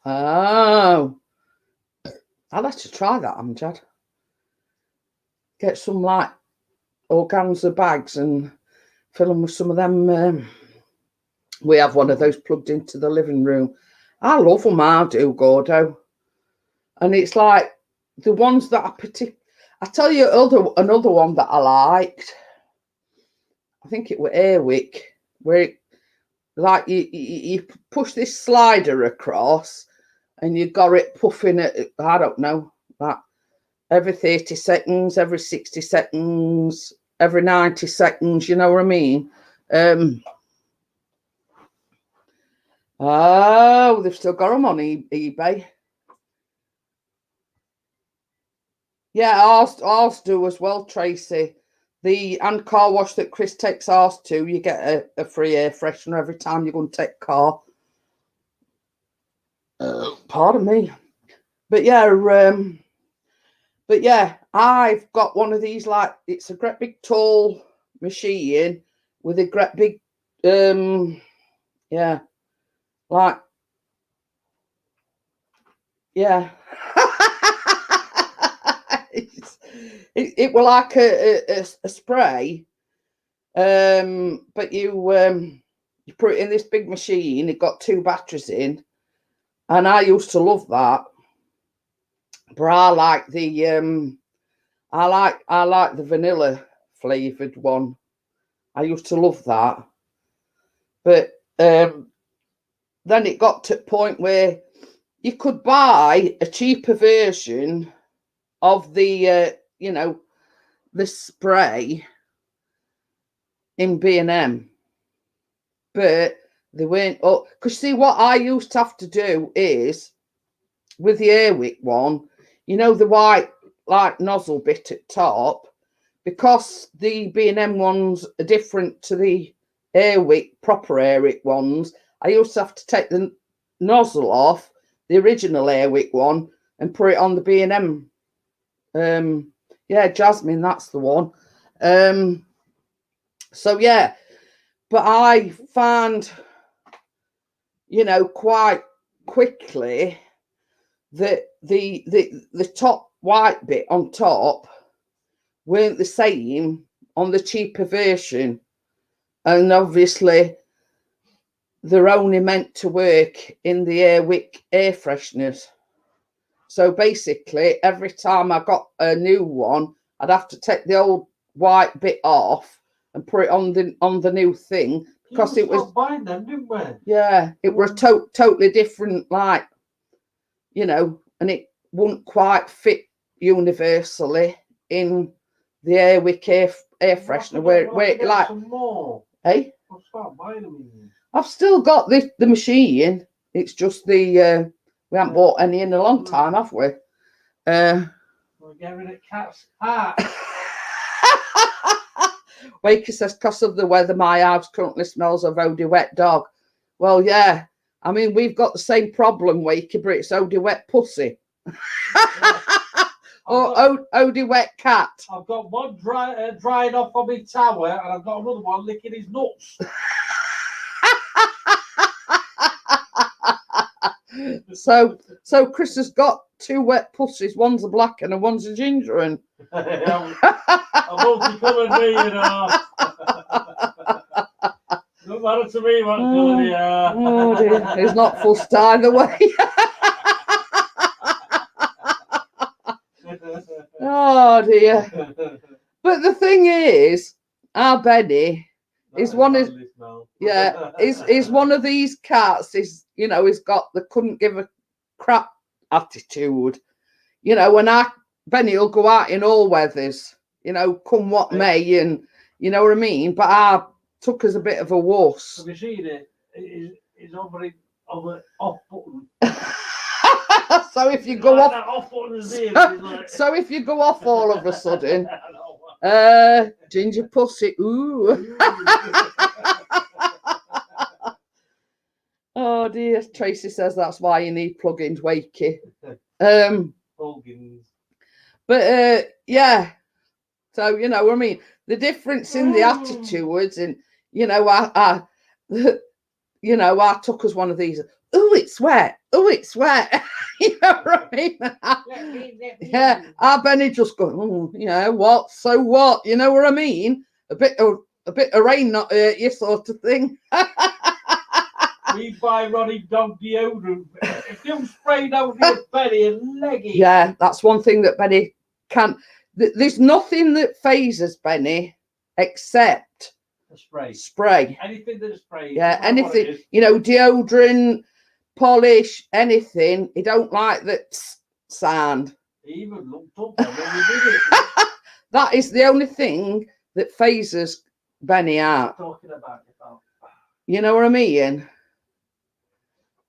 Oh, I'll have to try that, Amjad. Get some like organza bags and fill them with some of them. We have one of those plugged into the living room. I love them, I do, Gordo. And it's like the ones that I tell you, another one that I liked. I think it was Airwick, where it, like you push this slider across, and you got it puffing at, I don't know, like every 30 seconds, every 60 seconds, every 90 seconds, you know what I mean? Oh, they've still got them on eBay. Yeah, ours do as well, Tracy. the hand car wash that Chris takes ours to, you get a free air freshener every time you're going to take car. Pardon me. But yeah, I've got one of these, like, it's a great big tall machine with a great big, yeah, like, yeah. it were like a spray, but you put it in this big machine. It got 2 batteries in, and I used to love that. But I like the I like the vanilla flavored one. I used to love that, but then it got to a point where you could buy a cheaper version of the the spray in B&M, but they weren't up. Because see, what I used to have to do is with the Airwick one, the white like nozzle bit at top, because the B&M ones are different to the proper Airwick ones. I used to have to take the nozzle off the original Airwick one and put it on the B&M. Yeah, Jasmine, that's the one. So yeah, but I found, quite quickly that the top white bit on top weren't the same on the cheaper version, and obviously they're only meant to work in the Airwick air fresheners. So basically, every time I got a new one, I'd have to take the old white bit off and put it on the new thing, because it was buying them, didn't we? Yeah, it was totally different, like, and it wouldn't quite fit universally in the Airwick air freshener where it like some more. Hey, I'll start buying them. I've still got the machine. It's just we haven't bought any in a long time, have we? We'll get rid of Cat's hat. Wakey says, because of the weather, my house currently smells of Odie wet dog. Well, yeah. I mean, we've got the same problem, Wakey, but it's Odie wet pussy. Yeah. Or Odie wet cat. I've got one drying off on my tower, and I've got another one licking his nuts. So Chris has got 2 wet pussies. One's a black and one's a ginger. And I'm multicolored, me, Don't matter to me what colour they are. Oh dear, he's not fussed either way. Oh dear. But the thing is, our Benny is one of is one of these cats. He's got the couldn't give a crap attitude. When Benny will go out in all weathers, come what may, and you know what I mean. But our Tucker's a bit of a wuss. Have you seen it? It's over off button. So if you go like off, like... so if you go off all of a sudden, ginger pussy, ooh. Oh dear, Tracy says that's why you need plugins, Wakey. Plugins. But yeah, so what I mean, the difference in the attitudes, and I took us one of these. Oh, it's wet. Oh, it's wet. You know what I mean? Yeah, our Benny just go, oh, what? So what? You know what I mean? A bit of rain not hurt you, sort of thing. We buy Ronnie dog deodorant. If you sprayed over your belly and leggy. Yeah, that's one thing that Benny can't. There's nothing that phases Benny except spray. Anything that sprays. Yeah, anything. Deodorant, polish, anything. He don't like that sound. He even looked up when we did it. That is the only thing that phases Benny out. Talking about yourself. You know what I mean?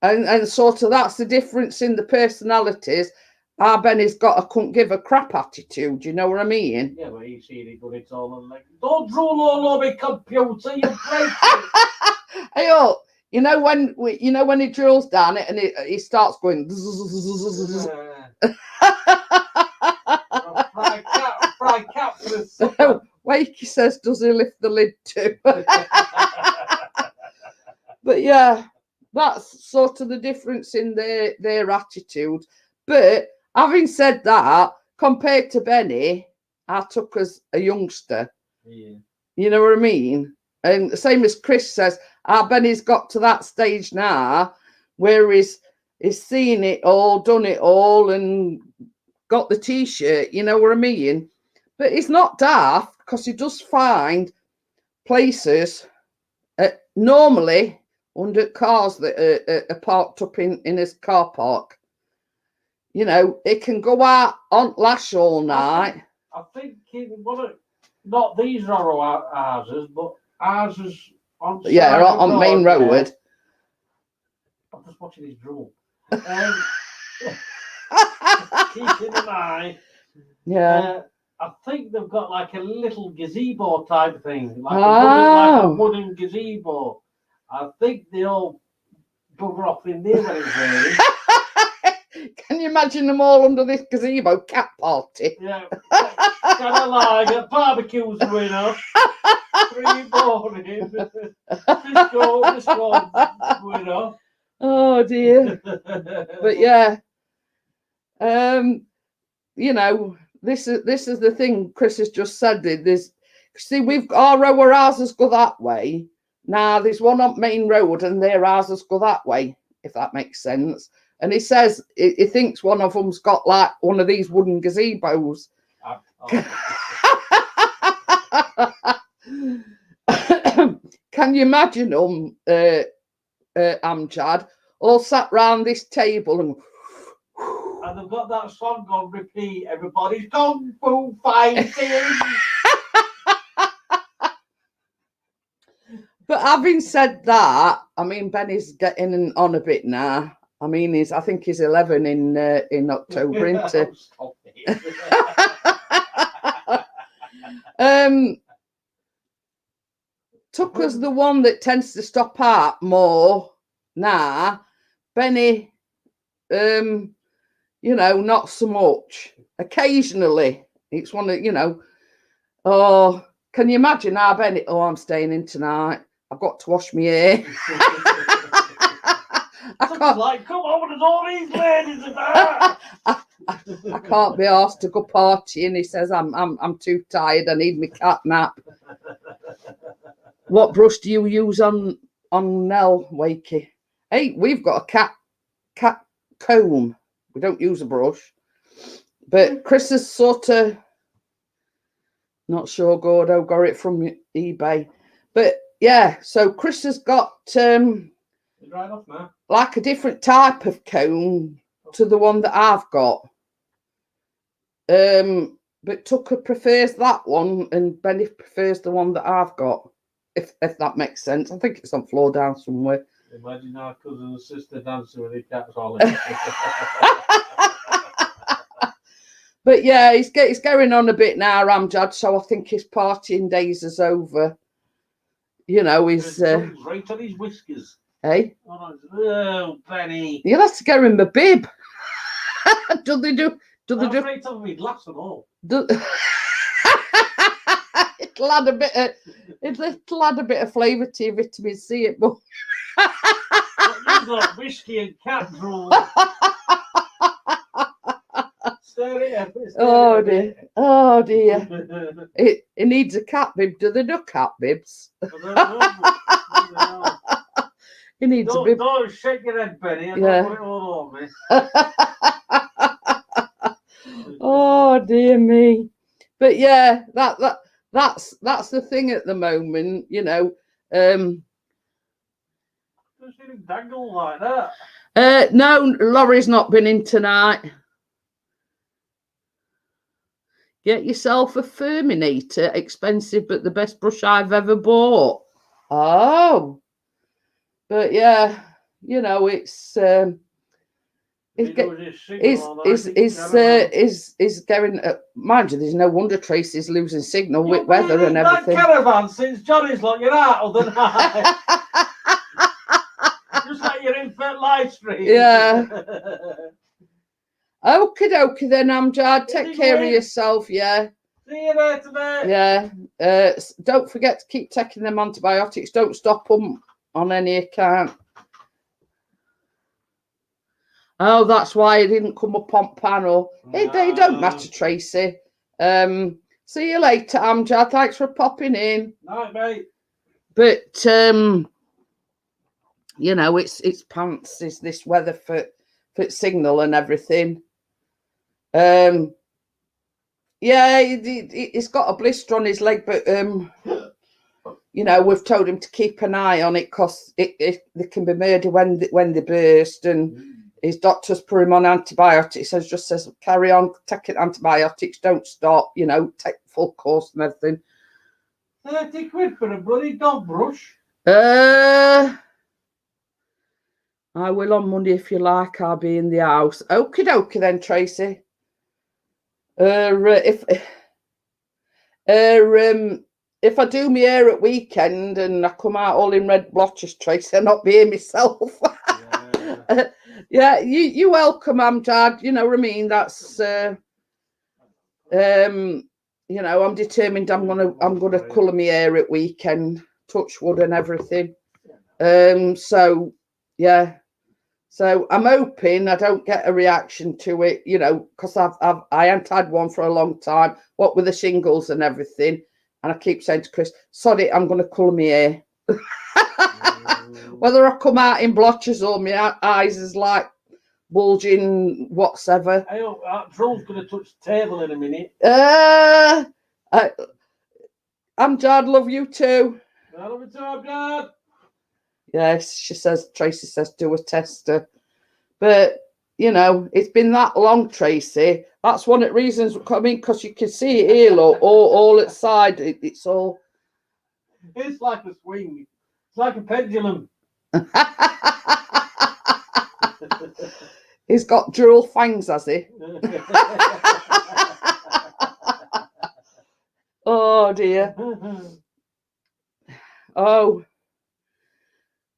And sort of that's the difference in the personalities. our Benny's got a couldn't give a crap attitude. You know what I mean? Yeah, but he's seen it, but it's all like, don't drool all over my computer, you break it. Hey, oh, you know when he drills down it and he starts going. Fry cat for the supper. Wakey says, does he lift the lid too? But yeah, that's sort of the difference in their attitude. But having said that, compared to Benny, I took as a youngster. Yeah. You know what I mean? And the same as Chris says, our Benny's got to that stage now where he's seen it all, done it all, and got the T-shirt. You know what I mean? But he's not daft because he does find places normally under cars that are parked up in his car park. You know, it can go out on lash all night. I think not these are houses, but ours is on on main road. Yeah. I'm just watching his drool. Keeping an eye. Yeah. I think they've got like a little gazebo type thing, like a wooden gazebo. I think they all bugger off in there when it's raining. Can you imagine them all under this gazebo cat party? Yeah, kind of like barbecues going on. 3 morning. Disco going on. Oh dear. But yeah, you know, this is the thing Chris has just said. There's, see, we've got our houses go that way. Now there's one on main road and their houses go that way, if that makes sense. And he says he thinks one of them's got like one of these wooden gazebos. Can you imagine them, Amjad, all sat round this table and they've got that song on repeat. Everybody's kung fu fighting. But having said that, I mean, Benny's getting on a bit now. I mean, I think he's 11 in October, isn't he? Tucker's the one that tends to stop out more now. Benny, you know, not so much. Occasionally, it's one of, you know, oh, can you imagine how Benny, oh, I'm staying in tonight. I've got to wash my hair. I can't, like, come on, there's all these ladies about. I can't be asked to go partying. He says I'm too tired. I need my cat nap. What brush do you use on Nell, Wakey? Hey, we've got a cat comb. We don't use a brush, but Chris is sort of not sure. Gordo got it from eBay, but yeah. So Chris has got right off now. Like a different type of comb to the one that I've got. But Tucker prefers that one, and Benny prefers the one that I've got. If that makes sense. I think it's on floor down somewhere. Imagine our cousin and sister dancing with the cats all. But yeah, he's going on a bit now, Ramjad. So I think his partying days is over. You know, he's right on his whiskers. Hey, oh, Benny! You'll have to get him a bib. Do they do? Right on me, glass and all. It'll add a bit of flavour to your vitamin C. It will. You've got whiskey and cat drool. Oh dear. Oh dear. It needs a cat bib. Do they do cat bibs? I don't know. He needs a bib. Don't shake your head, Benny. I don't put it all on me. Oh dear me. But yeah, that's the thing at the moment, you know. Don't see him dangle like that. No, Laurie's not been in tonight. Get yourself a Furminator, expensive but the best brush I've ever bought. Oh, but yeah, you know, it's He's He get, knows his signal on, I think, is going. Mind you, there's no wonder Tracy's losing signal with You've weather been and in everything. that caravan since Johnny's locked you out, than I. Just like your infant live stream. Yeah. Okie dokie then, Amjad. Take care of yourself. Yeah. See you later, mate. Yeah. Don't forget to keep taking them antibiotics. Don't stop them on any account. Oh, that's why it didn't come up on panel. It don't matter, Tracy. See you later, Amjad. Thanks for popping in. Night, mate. But you know, it's pants. Is this weather for signal and everything? Yeah, he's got a blister on his leg, but you know, we've told him to keep an eye on it because they can be murder when they burst, and his doctor's put him on antibiotics. So just says carry on taking antibiotics, don't stop. You know, take full course and everything. £30 for a bloody dog brush. I will on Monday if you like. I'll be in the house. Okie dokie then, Tracy. If I do my hair at weekend and I come out all in red blotches, Tracy, I'll not be here myself. Yeah, yeah, you welcome, Amjad. You know what I mean? That's you know, I'm determined I'm gonna colour my hair at weekend, touch wood and everything. So yeah. So I'm hoping I don't get a reaction to it, you know, because I haven't had one for a long time. What with the shingles and everything, and I keep saying to Chris, "Sorry, I'm going to colour my hair." Whether I come out in blotches or my eyes is like bulging, whatever. Hey, Drill's going to touch the table in a minute. Amjad, love you too. I love you too, Amjad. Yes, she says, Tracy says, do a tester. But, you know, it's been that long, Tracy. That's one of the reasons, I mean, because you can see it here, look, all at side. It's all... It's like a swing. It's like a pendulum. He's got dual fangs, has he? Oh, dear. Oh.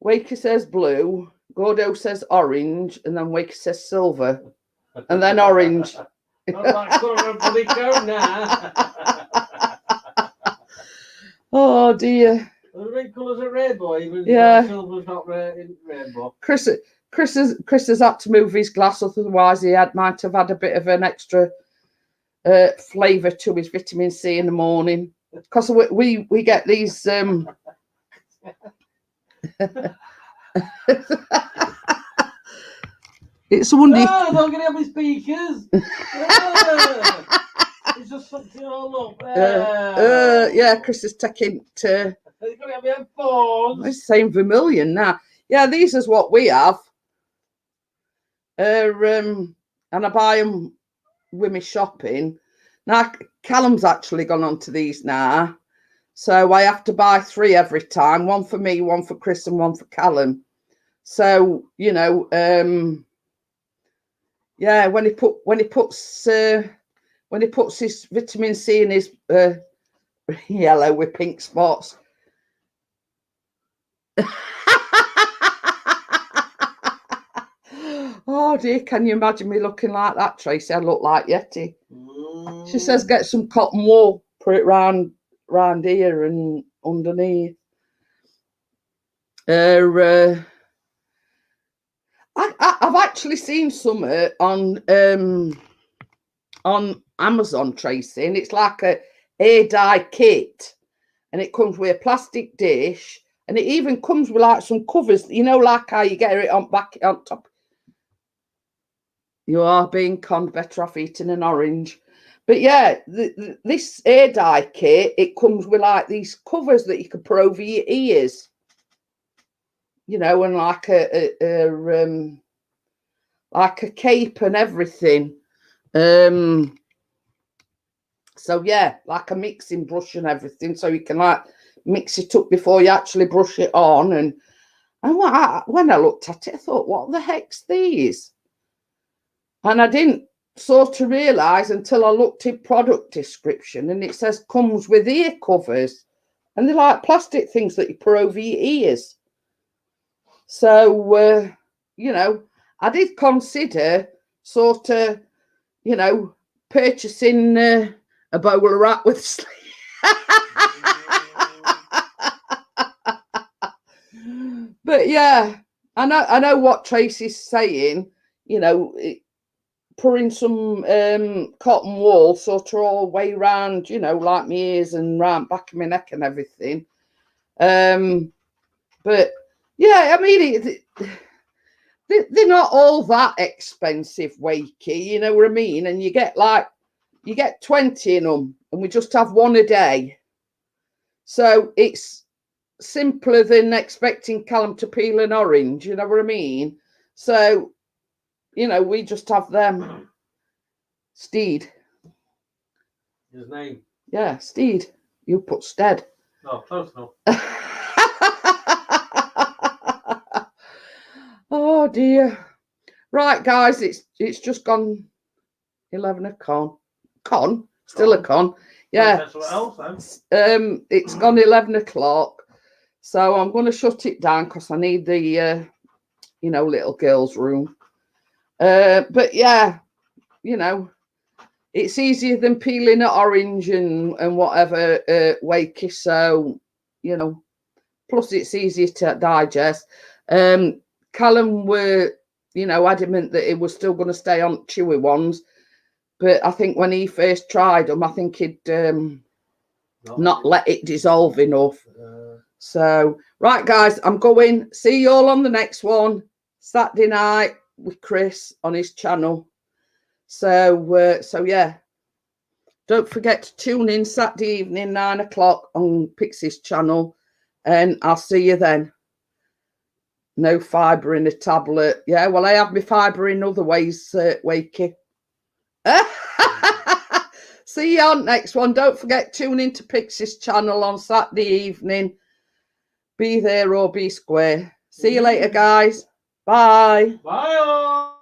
Waker says blue, Gordo says orange, and then Waker says silver, and then orange. Oh dear. The red colours are rainbow, even yeah. Silver's not in rainbow. Chris has had to move his glass, otherwise he might have had a bit of an extra flavour to his vitamin C in the morning. Because we get these it's a wonder. Oh, don't get any speakers. It's just something all up. Yeah, Chris is taking to. You've got to have your headphones. It's saying vermilion now. Yeah, these is what we have. And I buy them with me shopping. Now Callum's actually gone on to these now. So I have to buy 3 every time, one for me, one for Chris, and one for Callum. So, you know, yeah, when he puts his vitamin C in his yellow with pink spots. Oh dear, can you imagine me looking like that, Tracy? I look like Yeti. She says get some cotton wool, put it round here and underneath. I've actually seen some on Amazon, Tracy, and it's like a hair dye kit, and it comes with a plastic dish, and it even comes with like some covers, you know, like how you get it on top. You are being conned, better off eating an orange. But yeah, this hair dye kit, it comes with like these covers that you can put over your ears, you know, and like a cape and everything. So yeah, like a mixing brush and everything, so you can like mix it up before you actually brush it on. And when I looked at it, I thought, what the heck's these? And I didn't sort of realise until I looked in product description, and it says comes with ear covers, and they're like plastic things that you put over your ears. So, you know, I did consider sort of, you know, purchasing a bowler wrap with sleeve. But yeah, I know what Tracy's saying. You know, putting some cotton wool sort of all the way round, you know, like my ears and round back of my neck and everything. But yeah, I mean, they're not all that expensive, Wakey. You know what I mean? And you get 20 in them, and we just have one a day. So it's simpler than expecting Callum to peel an orange. You know what I mean? So, you know, we just have them. Steed. His name? Yeah, Steed. You put Stead. No, close enough. Oh dear. Right, guys, it's just gone 11 o'clock. Still a con. Yeah. It's gone 11 o'clock. So I'm going to shut it down because I need the, you know, little girl's room. But yeah, you know, it's easier than peeling an orange and whatever, Wakey. So, you know, plus it's easier to digest. Callum were, you know, adamant that it was still going to stay on chewy ones. But I think when he first tried them, I think he'd not let it dissolve enough. So, right, guys, I'm going. See you all on the next one, Saturday night with Chris on his channel. So, yeah. Don't forget to tune in Saturday evening, 9 o'clock on Pixie's channel. And I'll see you then. No fibre in a tablet. Yeah, well, I have my fibre in other ways, Wakey. See you on next one. Don't forget, tune into Pixie's channel on Saturday evening. Be there or be square. See you later, guys. Bye. Bye.